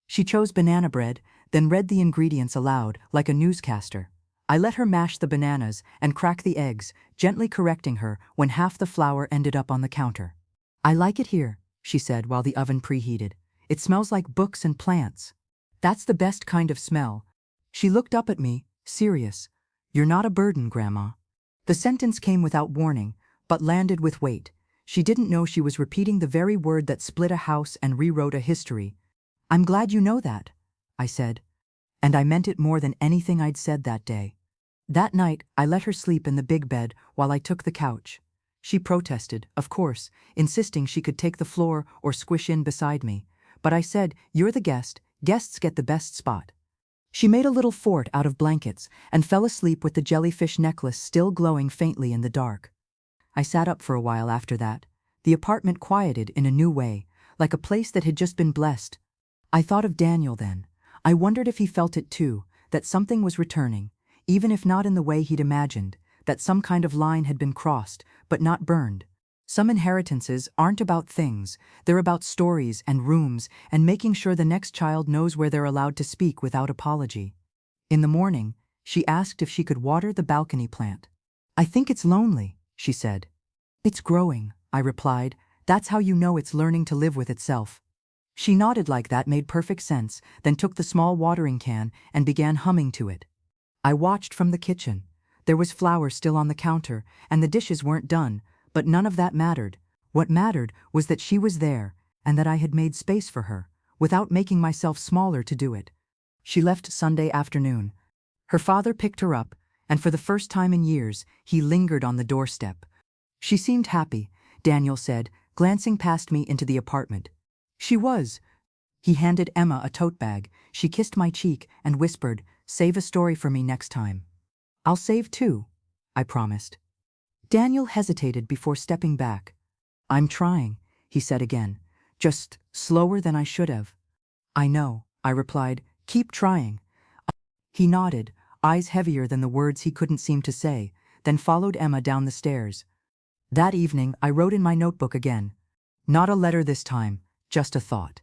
She chose banana bread, then read the ingredients aloud, like a newscaster. I let her mash the bananas and crack the eggs, gently correcting her when half the flour ended up on the counter. I like it here, she said while the oven preheated. It smells like books and plants. That's the best kind of smell. She looked up at me, serious. You're not a burden, Grandma. The sentence came without warning, but landed with weight. She didn't know she was repeating the very word that split a house and rewrote a history. I'm glad you know that, I said. And I meant it more than anything I'd said that day. That night, I let her sleep in the big bed while I took the couch. She protested, of course, insisting she could take the floor or squish in beside me. But I said, you're the guest, guests get the best spot. She made a little fort out of blankets and fell asleep with the jellyfish necklace still glowing faintly in the dark. I sat up for a while after that, The apartment quieted in a new way, like a place that had just been blessed. I thought of Daniel then. I wondered if he felt it too, that something was returning, even if not in the way he'd imagined, that some kind of line had been crossed, but not burned. Some inheritances aren't about things, they're about stories and rooms and making sure the next child knows where they're allowed to speak without apology. In the morning, she asked if she could water the balcony plant. I think it's lonely, she said. It's growing, I replied. That's how you know it's learning to live with itself. She nodded like that made perfect sense, then took the small watering can and began humming to it. I watched from the kitchen. There was flour still on the counter, and the dishes weren't done, but none of that mattered. What mattered was that she was there, and that I had made space for her, without making myself smaller to do it. She left Sunday afternoon. Her father picked her up, and for the first time in years, he lingered on the doorstep. She seemed happy, Daniel said, glancing past me into the apartment. She was. He handed Emma a tote bag. She kissed my cheek and whispered, "Save a story for me next time." "I'll save too," I promised. Daniel hesitated before stepping back. "I'm trying," he said again, "just slower than I should have." "I know," I replied. "Keep trying." He nodded, eyes heavier than the words he couldn't seem to say, then followed Emma down the stairs. That evening, I wrote in my notebook again. Not a letter this time, just a thought.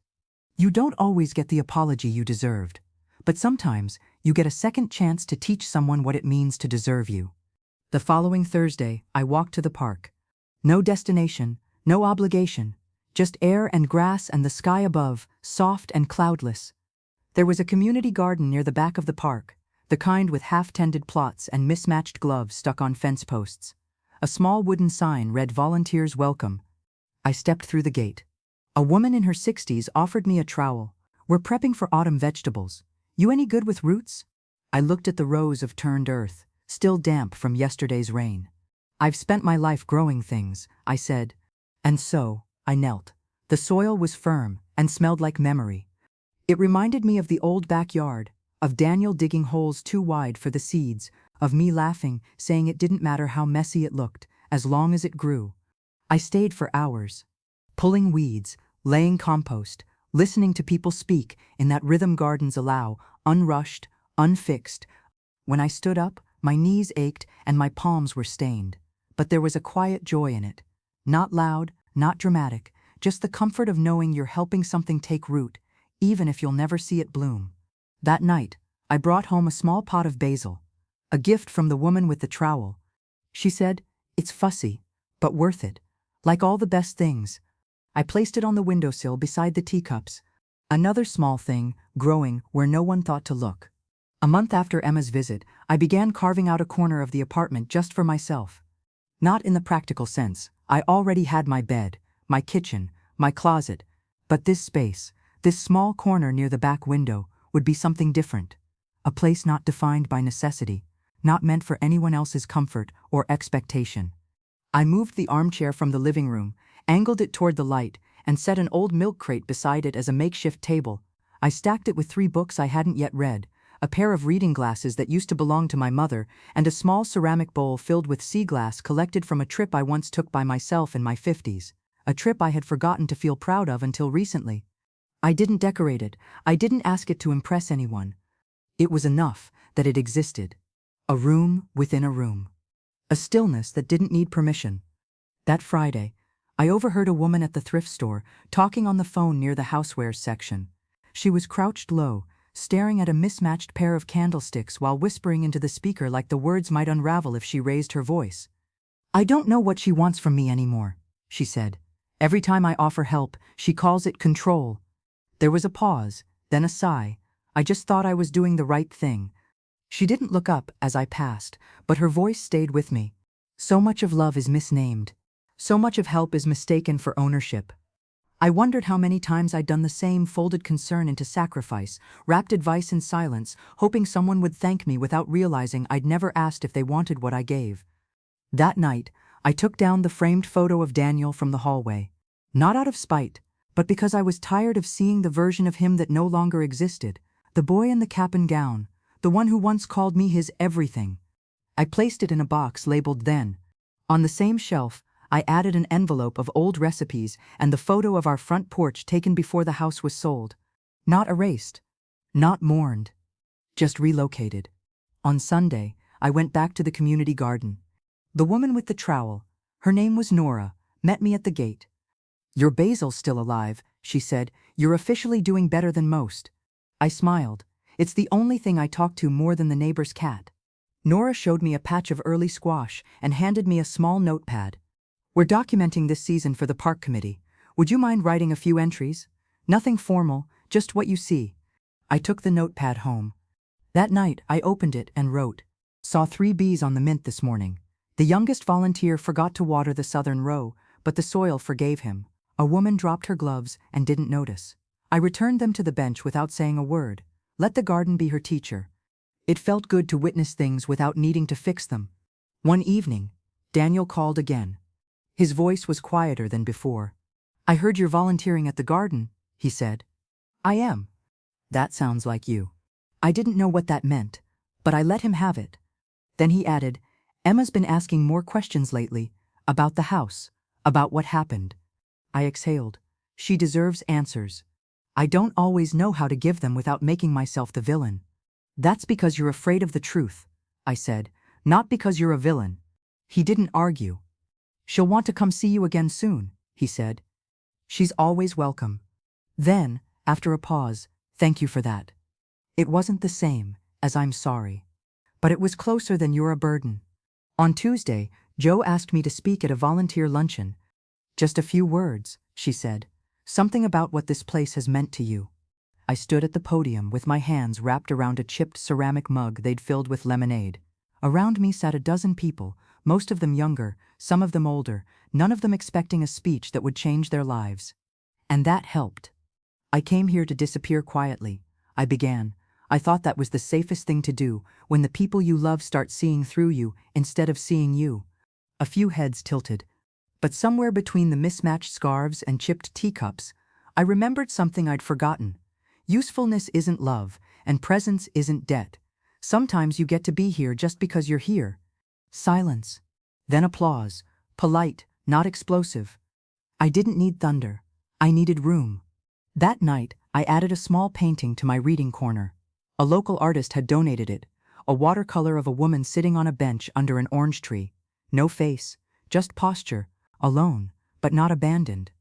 You don't always get the apology you deserved, but sometimes you get a second chance to teach someone what it means to deserve you. The following Thursday, I walked to the park. No destination, no obligation, just air and grass and the sky above, soft and cloudless. There was a community garden near the back of the park, the kind with half-tended plots and mismatched gloves stuck on fence posts. A small wooden sign read "Volunteers Welcome." I stepped through the gate. A woman in her 60s offered me a trowel. "We're prepping for autumn vegetables. You any good with roots?" I looked at the rows of turned earth, still damp from yesterday's rain. "I've spent my life growing things," I said. And so, I knelt. The soil was firm and smelled like memory. It reminded me of the old backyard, of Daniel digging holes too wide for the seeds, of me laughing, saying it didn't matter how messy it looked, as long as it grew. I stayed for hours, pulling weeds, laying compost, listening to people speak in that rhythm gardens allow, unrushed, unfixed. When I stood up, my knees ached and my palms were stained. But there was a quiet joy in it. Not loud, not dramatic, just the comfort of knowing you're helping something take root, even if you'll never see it bloom. That night, I brought home a small pot of basil, a gift from the woman with the trowel. She said, "It's fussy, but worth it. Like all the best things." I placed it on the windowsill beside the teacups. Another small thing, growing where no one thought to look. A month after Emma's visit, I began carving out a corner of the apartment just for myself. Not in the practical sense. I already had my bed, my kitchen, my closet. But this space, this small corner near the back window, would be something different. A place not defined by necessity, not meant for anyone else's comfort or expectation. I moved the armchair from the living room, angled it toward the light, and set an old milk crate beside it as a makeshift table. I stacked it with 3 books I hadn't yet read, a pair of reading glasses that used to belong to my mother, and a small ceramic bowl filled with sea glass collected from a trip I once took by myself in my 50s, a trip I had forgotten to feel proud of until recently. I didn't decorate it, I didn't ask it to impress anyone. It was enough that it existed. A room within a room. A stillness that didn't need permission. That Friday, I overheard a woman at the thrift store talking on the phone near the housewares section. She was crouched low, staring at a mismatched pair of candlesticks while whispering into the speaker like the words might unravel if she raised her voice. "I don't know what she wants from me anymore," she said. "Every time I offer help, she calls it control." There was a pause, then a sigh. I just thought I was doing the right thing. She didn't look up as I passed, but her voice stayed with me. So much of love is misnamed. So much of help is mistaken for ownership. I wondered how many times I'd done the same, folded concern into sacrifice, wrapped advice in silence, hoping someone would thank me without realizing I'd never asked if they wanted what I gave. That night, I took down the framed photo of Daniel from the hallway. Not out of spite, but because I was tired of seeing the version of him that no longer existed, the boy in the cap and gown, the one who once called me his everything. I placed it in a box labeled "Then." On the same shelf, I added an envelope of old recipes and the photo of our front porch taken before the house was sold. Not erased. Not mourned. Just relocated. On Sunday, I went back to the community garden. The woman with the trowel, her name was Nora, met me at the gate. "Your basil's still alive," she said. "You're officially doing better than most." I smiled. It's the only thing I talk to more than the neighbor's cat. Nora showed me a patch of early squash and handed me a small notepad. "We're documenting this season for the park committee. Would you mind writing a few entries? Nothing formal, just what you see." I took the notepad home. That night, I opened it and wrote, "Saw 3 bees on the mint this morning. The youngest volunteer forgot to water the southern row, but the soil forgave him. A woman dropped her gloves and didn't notice. I returned them to the bench without saying a word. Let the garden be her teacher." It felt good to witness things without needing to fix them. One evening, Daniel called again. His voice was quieter than before. "I heard you're volunteering at the garden," he said. "I am." "That sounds like you." I didn't know what that meant, but I let him have it. Then he added, "Emma's been asking more questions lately, about the house, about what happened." I exhaled. She deserves answers. I don't always know how to give them without making myself the villain. "That's because you're afraid of the truth," I said, "not because you're a villain." He didn't argue. "She'll want to come see you again soon," he said. "She's always welcome." Then, after a pause, "Thank you for that. It wasn't the same as I'm sorry. But it was closer than you're a burden." On Tuesday, Joe asked me to speak at a volunteer luncheon. "Just a few words," she said. "Something about what this place has meant to you." I stood at the podium with my hands wrapped around a chipped ceramic mug they'd filled with lemonade. Around me sat a dozen people, most of them younger, some of them older, none of them expecting a speech that would change their lives. And that helped. "I came here to disappear quietly," I began. "I thought that was the safest thing to do, when the people you love start seeing through you instead of seeing you." A few heads tilted. But somewhere between the mismatched scarves and chipped teacups, I remembered something I'd forgotten. Usefulness isn't love, and presence isn't debt. Sometimes you get to be here just because you're here. Silence. Then applause. Polite, not explosive. I didn't need thunder. I needed room. That night, I added a small painting to my reading corner. A local artist had donated it, a watercolor of a woman sitting on a bench under an orange tree. No face, just posture, alone, but not abandoned.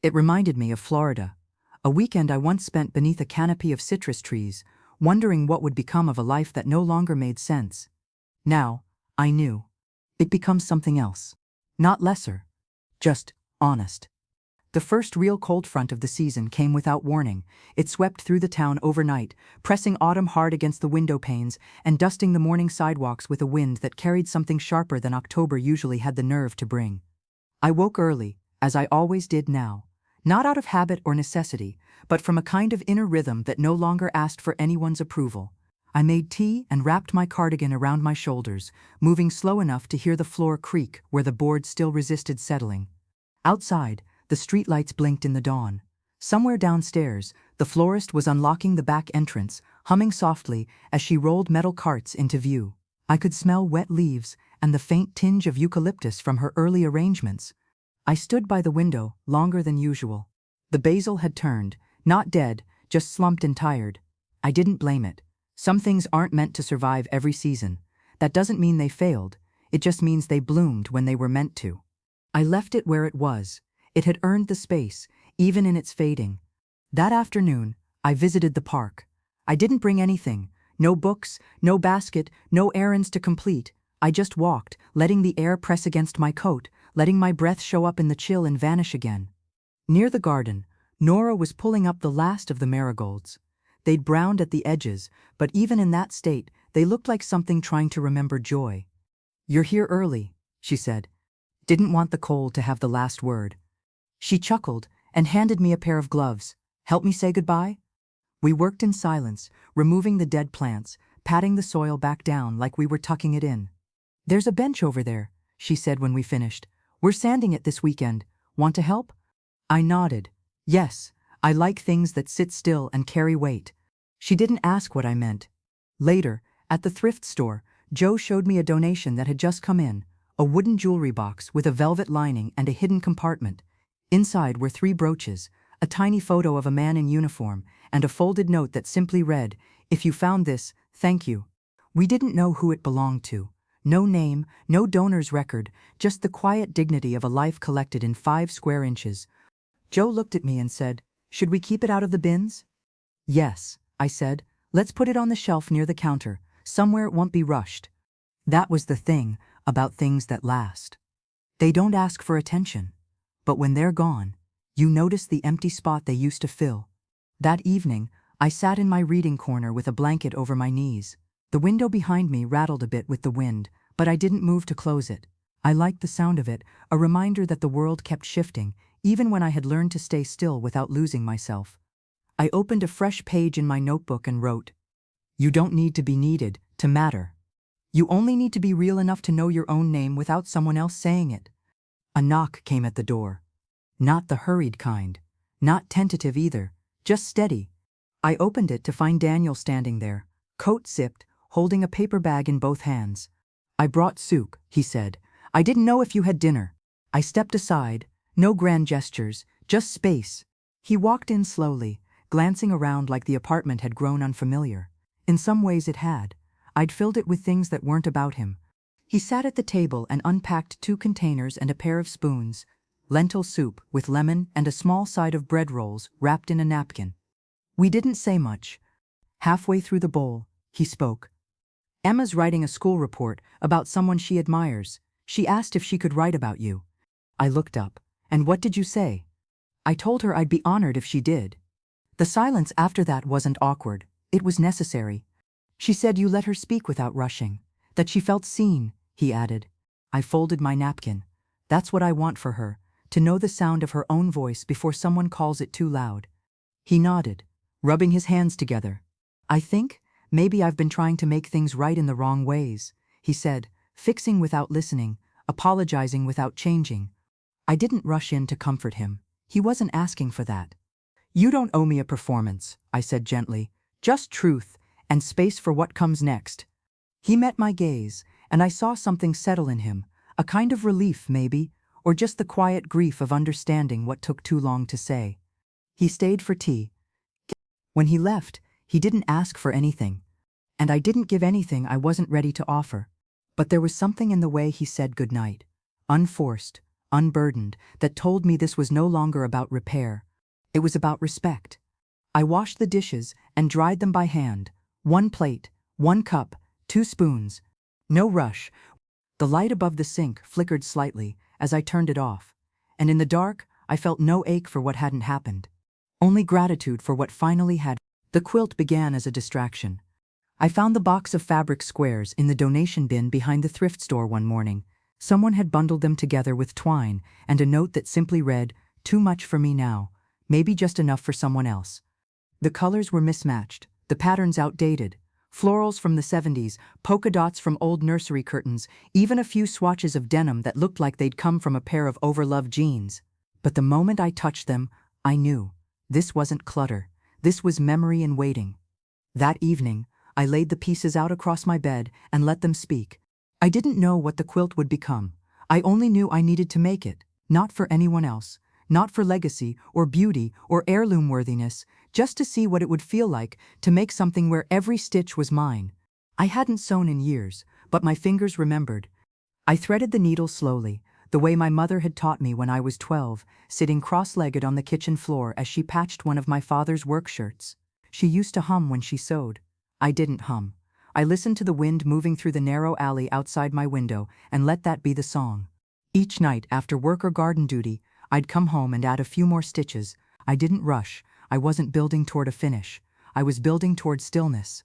It reminded me of Florida, a weekend I once spent beneath a canopy of citrus trees, wondering what would become of a life that no longer made sense. Now, I knew. It becomes something else. Not lesser. Just honest. The first real cold front of the season came without warning. It swept through the town overnight, pressing autumn hard against the window panes and dusting the morning sidewalks with a wind that carried something sharper than October usually had the nerve to bring. I woke early, as I always did now. Not out of habit or necessity, but from a kind of inner rhythm that no longer asked for anyone's approval. I made tea and wrapped my cardigan around my shoulders, moving slow enough to hear the floor creak where the board still resisted settling. Outside, the streetlights blinked in the dawn. Somewhere downstairs, the florist was unlocking the back entrance, humming softly as she rolled metal carts into view. I could smell wet leaves and the faint tinge of eucalyptus from her early arrangements. I stood by the window longer than usual. The basil had turned, not dead, just slumped and tired. I didn't blame it. Some things aren't meant to survive every season. That doesn't mean they failed. It just means they bloomed when they were meant to. I left it where it was. It had earned the space, even in its fading. That afternoon, I visited the park. I didn't bring anything. No books, no basket, no errands to complete. I just walked, letting the air press against my coat, letting my breath show up in the chill and vanish again. Near the garden, Nora was pulling up the last of the marigolds. They'd browned at the edges, but even in that state, they looked like something trying to remember joy. "You're here early," she said. "Didn't want the cold to have the last word." She chuckled and handed me a pair of gloves. "Help me say goodbye?" We worked in silence, removing the dead plants, patting the soil back down like we were tucking it in. "There's a bench over there," she said when we finished. "We're sanding it this weekend. Want to help?" I nodded. Yes, I like things that sit still and carry weight. She didn't ask what I meant. Later, at the thrift store, Joe showed me a donation that had just come in, a wooden jewelry box with a velvet lining and a hidden compartment. Inside were 3 brooches, a tiny photo of a man in uniform, and a folded note that simply read, "If you found this, thank you." We didn't know who it belonged to. No name, no donor's record, just the quiet dignity of a life collected in 5 square inches. Joe looked at me and said, "Should we keep it out of the bins?" "Yes," I said. "Let's put it on the shelf near the counter, somewhere it won't be rushed." That was the thing about things that last. They don't ask for attention. But when they're gone, you notice the empty spot they used to fill. That evening, I sat in my reading corner with a blanket over my knees. The window behind me rattled a bit with the wind, but I didn't move to close it. I liked the sound of it, a reminder that the world kept shifting, even when I had learned to stay still without losing myself. I opened a fresh page in my notebook and wrote, "You don't need to be needed to matter. You only need to be real enough to know your own name without someone else saying it." A knock came at the door. Not the hurried kind. Not tentative either, just steady. I opened it to find Daniel standing there, coat zipped, holding a paper bag in both hands. "I brought soup," he said. "I didn't know if you had dinner." I stepped aside, no grand gestures, just space. He walked in slowly, glancing around like the apartment had grown unfamiliar. In some ways it had. I'd filled it with things that weren't about him. He sat at the table and unpacked 2 containers and a pair of spoons, lentil soup with lemon and a small side of bread rolls wrapped in a napkin. We didn't say much. Halfway through the bowl, he spoke. "Emma's writing a school report about someone she admires. She asked if she could write about you." I looked up. "And what did you say?" "I told her I'd be honored if she did." The silence after that wasn't awkward. It was necessary. "She said you let her speak without rushing. That she felt seen," he added. I folded my napkin. "That's what I want for her, to know the sound of her own voice before someone calls it too loud." He nodded, rubbing his hands together. "I think maybe I've been trying to make things right in the wrong ways," he said, fixing without listening, apologizing without changing. I didn't rush in to comfort him. He wasn't asking for that. "You don't owe me a performance," I said gently. "Just truth, and space for what comes next." He met my gaze, and I saw something settle in him, a kind of relief maybe, or just the quiet grief of understanding what took too long to say. He stayed for tea. When he left, he didn't ask for anything, and I didn't give anything I wasn't ready to offer. But there was something in the way he said goodnight, unforced, unburdened, that told me this was no longer about repair. It was about respect. I washed the dishes and dried them by hand. 1 plate, 1 cup, 2 spoons. No rush. The light above the sink flickered slightly as I turned it off, and in the dark I felt no ache for what hadn't happened. Only gratitude for what finally had. The quilt began as a distraction. I found the box of fabric squares in the donation bin behind the thrift store one morning. Someone had bundled them together with twine and a note that simply read, "Too much for me now, maybe just enough for someone else." The colors were mismatched, the patterns outdated. Florals from the 70s, polka dots from old nursery curtains, even a few swatches of denim that looked like they'd come from a pair of overloved jeans. But the moment I touched them, I knew. This wasn't clutter. This was memory in waiting. That evening, I laid the pieces out across my bed and let them speak. I didn't know what the quilt would become. I only knew I needed to make it, not for anyone else, not for legacy or beauty or heirloom worthiness, just to see what it would feel like to make something where every stitch was mine. I hadn't sewn in years, but my fingers remembered. I threaded the needle slowly, the way my mother had taught me when I was 12, sitting cross-legged on the kitchen floor as she patched one of my father's work shirts. She used to hum when she sewed. I didn't hum. I listened to the wind moving through the narrow alley outside my window and let that be the song. Each night after work or garden duty, I'd come home and add a few more stitches. I didn't rush. I wasn't building toward a finish. I was building toward stillness.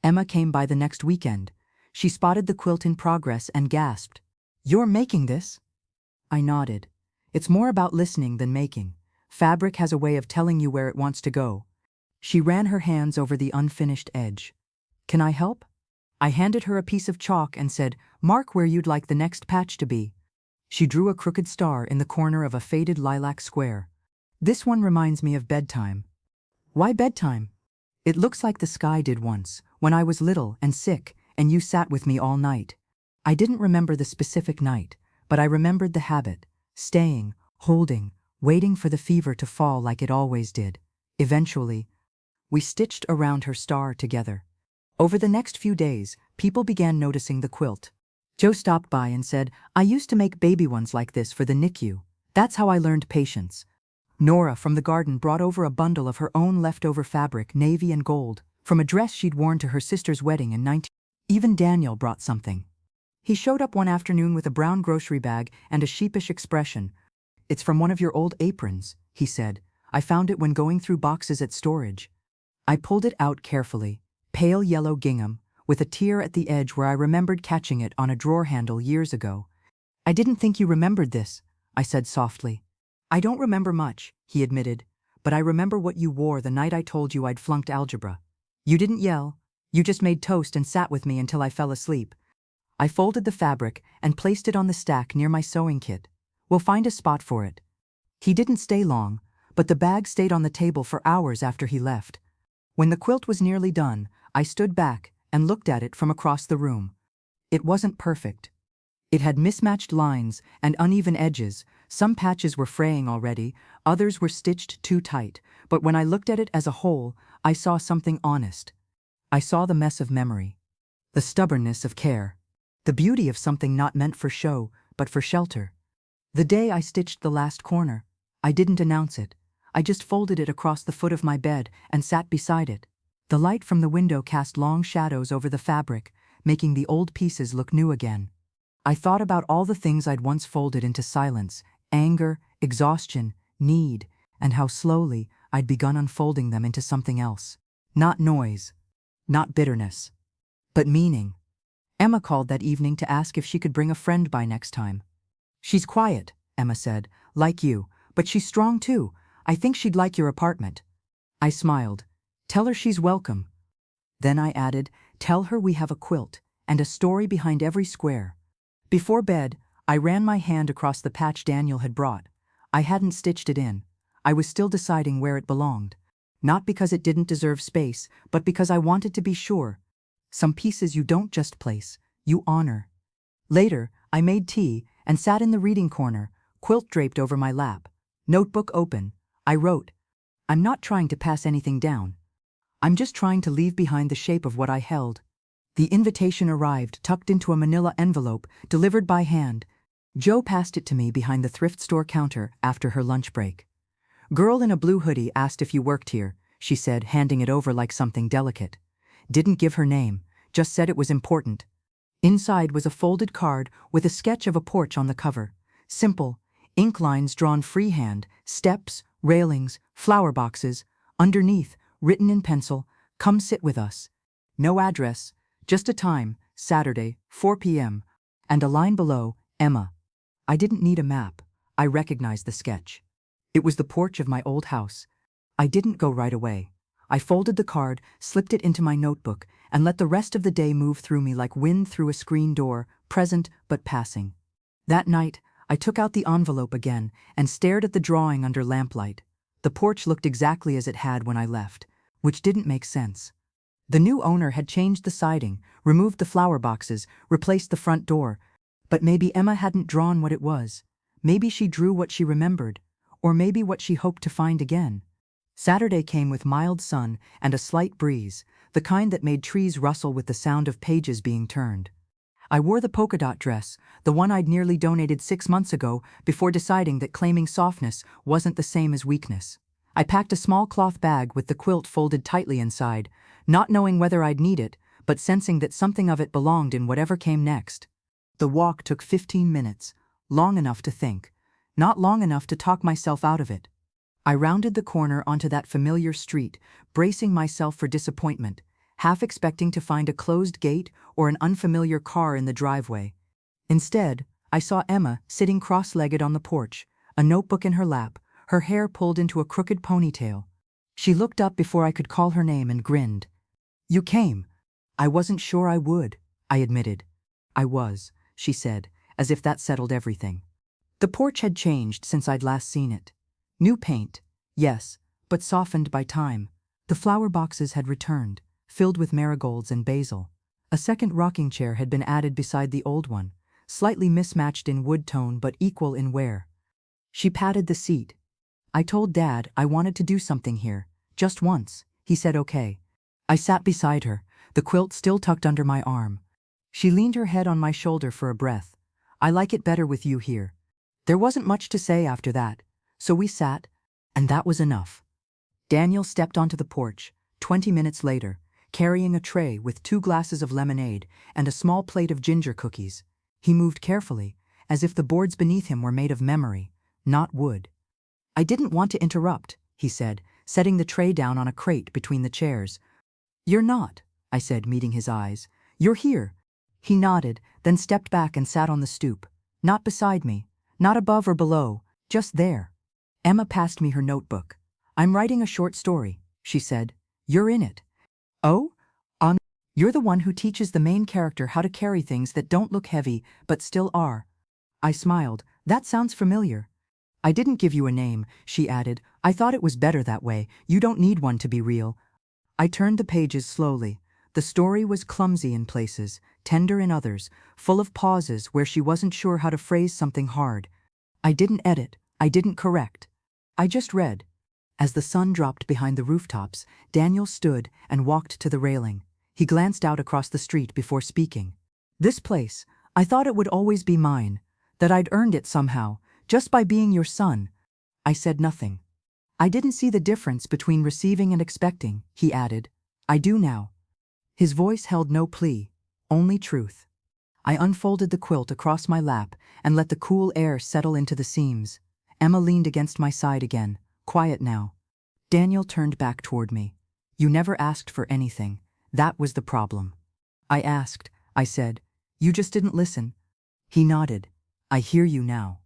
Emma came by the next weekend. She spotted the quilt in progress and gasped, "You're making this?" I nodded. It's more about listening than making. Fabric has a way of telling you where it wants to go. She ran her hands over the unfinished edge. "Can I help?" I handed her a piece of chalk and said, "Mark where you'd like the next patch to be." She drew a crooked star in the corner of a faded lilac square. "This one reminds me of bedtime." "Why bedtime?" "It looks like the sky did once, when I was little and sick, and you sat with me all night." I didn't remember the specific night, but I remembered the habit, staying, holding, waiting for the fever to fall like it always did. Eventually, we stitched around her star together. Over the next few days, people began noticing the quilt. Joe stopped by and said, "I used to make baby ones like this for the NICU. That's how I learned patience." Nora from the garden brought over a bundle of her own leftover fabric, navy and gold, from a dress she'd worn to her sister's wedding in 19. Even Daniel brought something. He showed up one afternoon with a brown grocery bag and a sheepish expression. "It's from one of your old aprons," he said. "I found it when going through boxes at storage." I pulled it out carefully, pale yellow gingham, with a tear at the edge where I remembered catching it on a drawer handle years ago. "I didn't think you remembered this," I said softly. "I don't remember much," he admitted, "but I remember what you wore the night I told you I'd flunked algebra. You didn't yell. You just made toast and sat with me until I fell asleep." I folded the fabric and placed it on the stack near my sewing kit. "We'll find a spot for it." He didn't stay long, but the bag stayed on the table for hours after he left. When the quilt was nearly done, I stood back and looked at it from across the room. It wasn't perfect. It had mismatched lines and uneven edges. Some patches were fraying already, others were stitched too tight, but when I looked at it as a whole, I saw something honest. I saw the mess of memory, the stubbornness of care, the beauty of something not meant for show, but for shelter. The day I stitched the last corner, I didn't announce it. I just folded it across the foot of my bed and sat beside it. The light from the window cast long shadows over the fabric, making the old pieces look new again. I thought about all the things I'd once folded into silence, anger, exhaustion, need, and how slowly I'd begun unfolding them into something else. Not noise, not bitterness, but meaning. Emma called that evening to ask if she could bring a friend by next time. "She's quiet," Emma said, "like you, but she's strong too. I think she'd like your apartment." I smiled. "Tell her she's welcome." Then I added, "Tell her we have a quilt and a story behind every square." Before bed, I ran my hand across the patch Daniel had brought. I hadn't stitched it in. I was still deciding where it belonged. Not because it didn't deserve space, but because I wanted to be sure. Some pieces you don't just place, you honor. Later, I made tea and sat in the reading corner, quilt draped over my lap, notebook open. I wrote, "I'm not trying to pass anything down. I'm just trying to leave behind the shape of what I held." The invitation arrived tucked into a manila envelope, delivered by hand. Joe passed it to me behind the thrift store counter after her lunch break. "Girl in a blue hoodie asked if you worked here," she said, handing it over like something delicate. Didn't give her name, just said it was important. Inside was a folded card with a sketch of a porch on the cover. Simple, ink lines drawn freehand, steps, railings, flower boxes. Underneath, written in pencil, "Come sit with us." No address, just a time, Saturday, 4 p.m., and a line below, "Emma." I didn't need a map. I recognized the sketch. It was the porch of my old house. I didn't go right away. I folded the card, slipped it into my notebook, and let the rest of the day move through me like wind through a screen door, present but passing. That night, I took out the envelope again and stared at the drawing under lamplight. The porch looked exactly as it had when I left, which didn't make sense. The new owner had changed the siding, removed the flower boxes, replaced the front door. But maybe Emma hadn't drawn what it was. Maybe she drew what she remembered, or maybe what she hoped to find again. Saturday came with mild sun and a slight breeze, the kind that made trees rustle with the sound of pages being turned. I wore the polka dot dress, the one I'd nearly donated 6 months ago, before deciding that claiming softness wasn't the same as weakness. I packed a small cloth bag with the quilt folded tightly inside, not knowing whether I'd need it, but sensing that something of it belonged in whatever came next. The walk took 15 minutes, long enough to think, not long enough to talk myself out of it. I rounded the corner onto that familiar street, bracing myself for disappointment, half expecting to find a closed gate or an unfamiliar car in the driveway. Instead, I saw Emma sitting cross-legged on the porch, a notebook in her lap, her hair pulled into a crooked ponytail. She looked up before I could call her name and grinned. "You came." "I wasn't sure I would," I admitted. "I was," she said, as if that settled everything. The porch had changed since I'd last seen it. New paint, yes, but softened by time. The flower boxes had returned, filled with marigolds and basil. A second rocking chair had been added beside the old one, slightly mismatched in wood tone but equal in wear. She patted the seat. I told Dad I wanted to do something here, just once. He said okay. I sat beside her, the quilt still tucked under my arm. She leaned her head on my shoulder for a breath. I like it better with you here. There wasn't much to say after that, so we sat, and that was enough. Daniel stepped onto the porch, 20 minutes later, carrying a tray with 2 glasses of lemonade and a small plate of ginger cookies. He moved carefully, as if the boards beneath him were made of memory, not wood. I didn't want to interrupt, he said, setting the tray down on a crate between the chairs. You're not, I said, meeting his eyes. You're here. He nodded, then stepped back and sat on the stoop. Not beside me, not above or below, just there. Emma passed me her notebook. I'm writing a short story, she said. You're in it. Oh? You're the one who teaches the main character how to carry things that don't look heavy but still are. I smiled. That sounds familiar. I didn't give you a name, she added. I thought it was better that way. You don't need one to be real. I turned the pages slowly. The story was clumsy in places, tender in others, full of pauses where she wasn't sure how to phrase something hard. I didn't edit. I didn't correct. I just read. As the sun dropped behind the rooftops, Daniel stood and walked to the railing. He glanced out across the street before speaking. This place, I thought it would always be mine, that I'd earned it somehow, just by being your son. I said nothing. I didn't see the difference between receiving and expecting, he added. I do now. His voice held no plea, only truth. I unfolded the quilt across my lap and let the cool air settle into the seams. Emma leaned against my side again, quiet now. Daniel turned back toward me. You never asked for anything. That was the problem. I asked, I said. You just didn't listen. He nodded. I hear you now.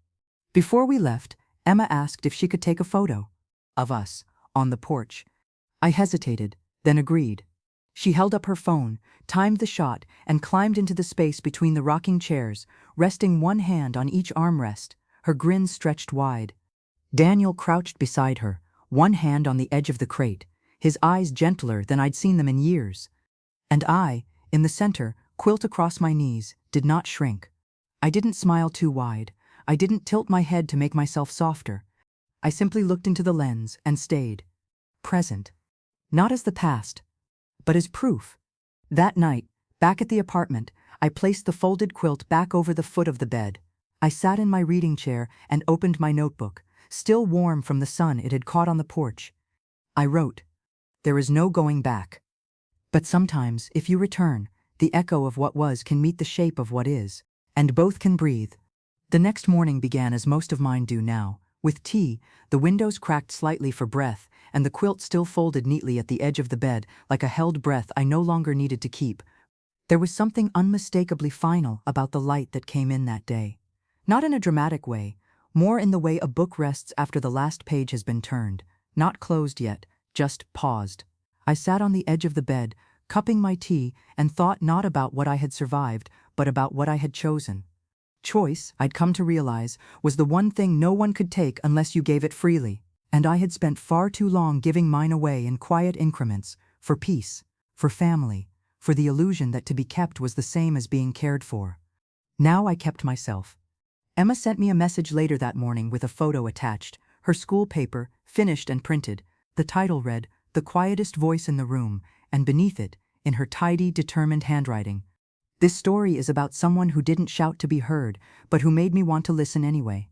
Before we left, Emma asked if she could take a photo of us on the porch. I hesitated, then agreed. She held up her phone, timed the shot, and climbed into the space between the rocking chairs, resting one hand on each armrest, her grin stretched wide. Daniel crouched beside her, one hand on the edge of the crate, his eyes gentler than I'd seen them in years. And I, in the center, quilt across my knees, did not shrink. I didn't smile too wide. I didn't tilt my head to make myself softer. I simply looked into the lens and stayed. Present. Not as the past, but as proof. That night, back at the apartment, I placed the folded quilt back over the foot of the bed. I sat in my reading chair and opened my notebook, still warm from the sun it had caught on the porch. I wrote, There is no going back. But sometimes, if you return, the echo of what was can meet the shape of what is, and both can breathe. The next morning began as most of mine do now, with tea, the windows cracked slightly for breath, and the quilt still folded neatly at the edge of the bed like a held breath I no longer needed to keep. There was something unmistakably final about the light that came in that day. Not in a dramatic way, more in the way a book rests after the last page has been turned, not closed yet, just paused. I sat on the edge of the bed, cupping my tea, and thought not about what I had survived, but about what I had chosen. Choice, I'd come to realize, was the one thing no one could take unless you gave it freely, and I had spent far too long giving mine away in quiet increments, for peace, for family, for the illusion that to be kept was the same as being cared for. Now I kept myself. Emma sent me a message later that morning with a photo attached, her school paper, finished and printed. The title read, The Quietest Voice in the Room, and beneath it, in her tidy, determined handwriting, This story is about someone who didn't shout to be heard, but who made me want to listen anyway.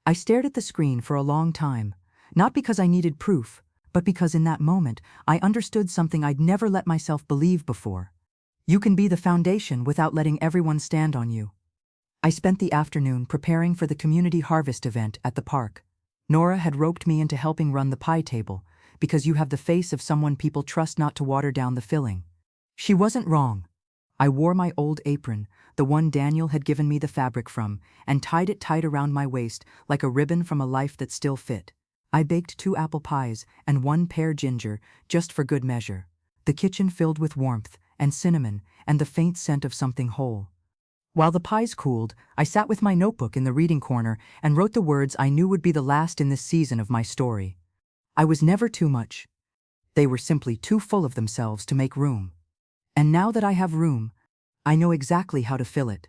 I stared at the screen for a long time, not because I needed proof, but because in that moment I understood something I'd never let myself believe before. You can be the foundation without letting everyone stand on you. I spent the afternoon preparing for the community harvest event at the park. Nora had roped me into helping run the pie table, because you have the face of someone people trust not to water down the filling. She wasn't wrong. I wore my old apron, the one Daniel had given me the fabric from, and tied it tight around my waist like a ribbon from a life that still fit. I baked 2 apple pies and 1 pear ginger, just for good measure. The kitchen filled with warmth and cinnamon and the faint scent of something whole. While the pies cooled, I sat with my notebook in the reading corner and wrote the words I knew would be the last in this season of my story. I was never too much. They were simply too full of themselves to make room. And now that I have room, I know exactly how to fill it.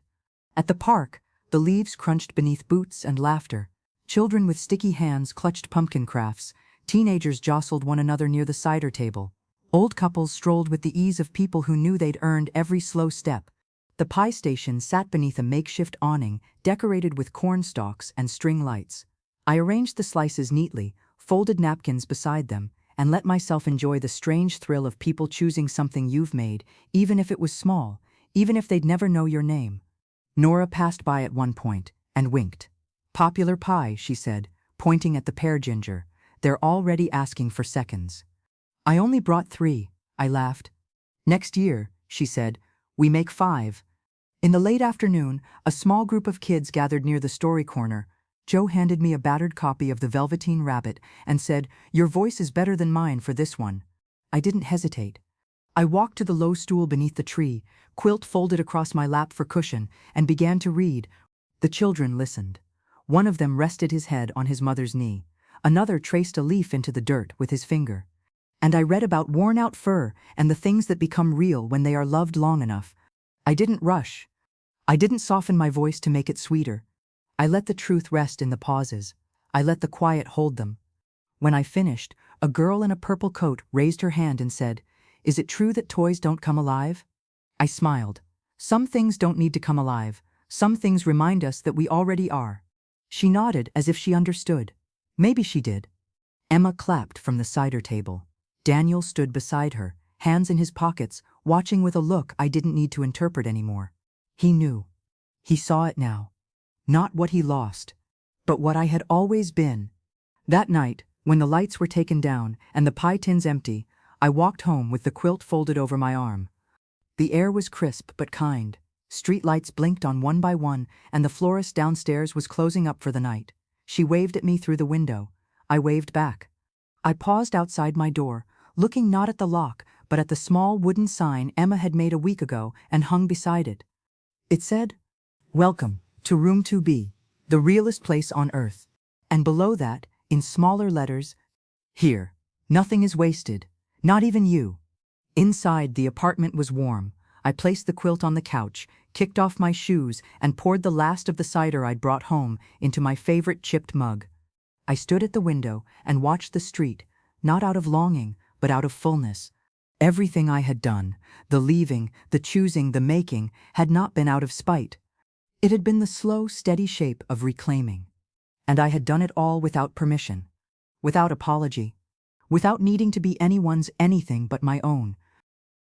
At the park, the leaves crunched beneath boots and laughter. Children with sticky hands clutched pumpkin crafts. Teenagers jostled one another near the cider table. Old couples strolled with the ease of people who knew they'd earned every slow step. The pie station sat beneath a makeshift awning, decorated with corn stalks and string lights. I arranged the slices neatly, folded napkins beside them, and let myself enjoy the strange thrill of people choosing something you've made, even if it was small, even if they'd never know your name. Nora passed by at one point and winked. "Popular pie," she said, pointing at the pear ginger. "They're already asking for seconds." "I only brought 3, I laughed. "Next year," she said, "we make 5. In the late afternoon, a small group of kids gathered near the story corner. Joe handed me a battered copy of The Velveteen Rabbit and said, "Your voice is better than mine for this one." I didn't hesitate. I walked to the low stool beneath the tree, quilt folded across my lap for cushion, and began to read. The children listened. One of them rested his head on his mother's knee. Another traced a leaf into the dirt with his finger. And I read about worn-out fur and the things that become real when they are loved long enough. I didn't rush. I didn't soften my voice to make it sweeter. I let the truth rest in the pauses. I let the quiet hold them. When I finished, a girl in a purple coat raised her hand and said, "Is it true that toys don't come alive?" I smiled. Some things don't need to come alive. Some things remind us that we already are. She nodded as if she understood. Maybe she did. Emma clapped from the cider table. Daniel stood beside her, hands in his pockets, watching with a look I didn't need to interpret anymore. He knew. He saw it now. Not what he lost, but what I had always been. That night, when the lights were taken down and the pie tins empty, I walked home with the quilt folded over my arm. The air was crisp but kind. Street lights blinked on one by one, and the florist downstairs was closing up for the night. She waved at me through the window. I waved back. I paused outside my door, looking not at the lock, but at the small wooden sign Emma had made a week ago and hung beside it. It said, "Welcome to Room 2B, the realest place on earth." And below that, in smaller letters, "Here, nothing is wasted, not even you." Inside, the apartment was warm. I placed the quilt on the couch, kicked off my shoes, and poured the last of the cider I'd brought home into my favorite chipped mug. I stood at the window and watched the street, not out of longing, but out of fullness. Everything I had done, the leaving, the choosing, the making, had not been out of spite. It had been the slow, steady shape of reclaiming. And I had done it all without permission, without apology, without needing to be anyone's anything but my own.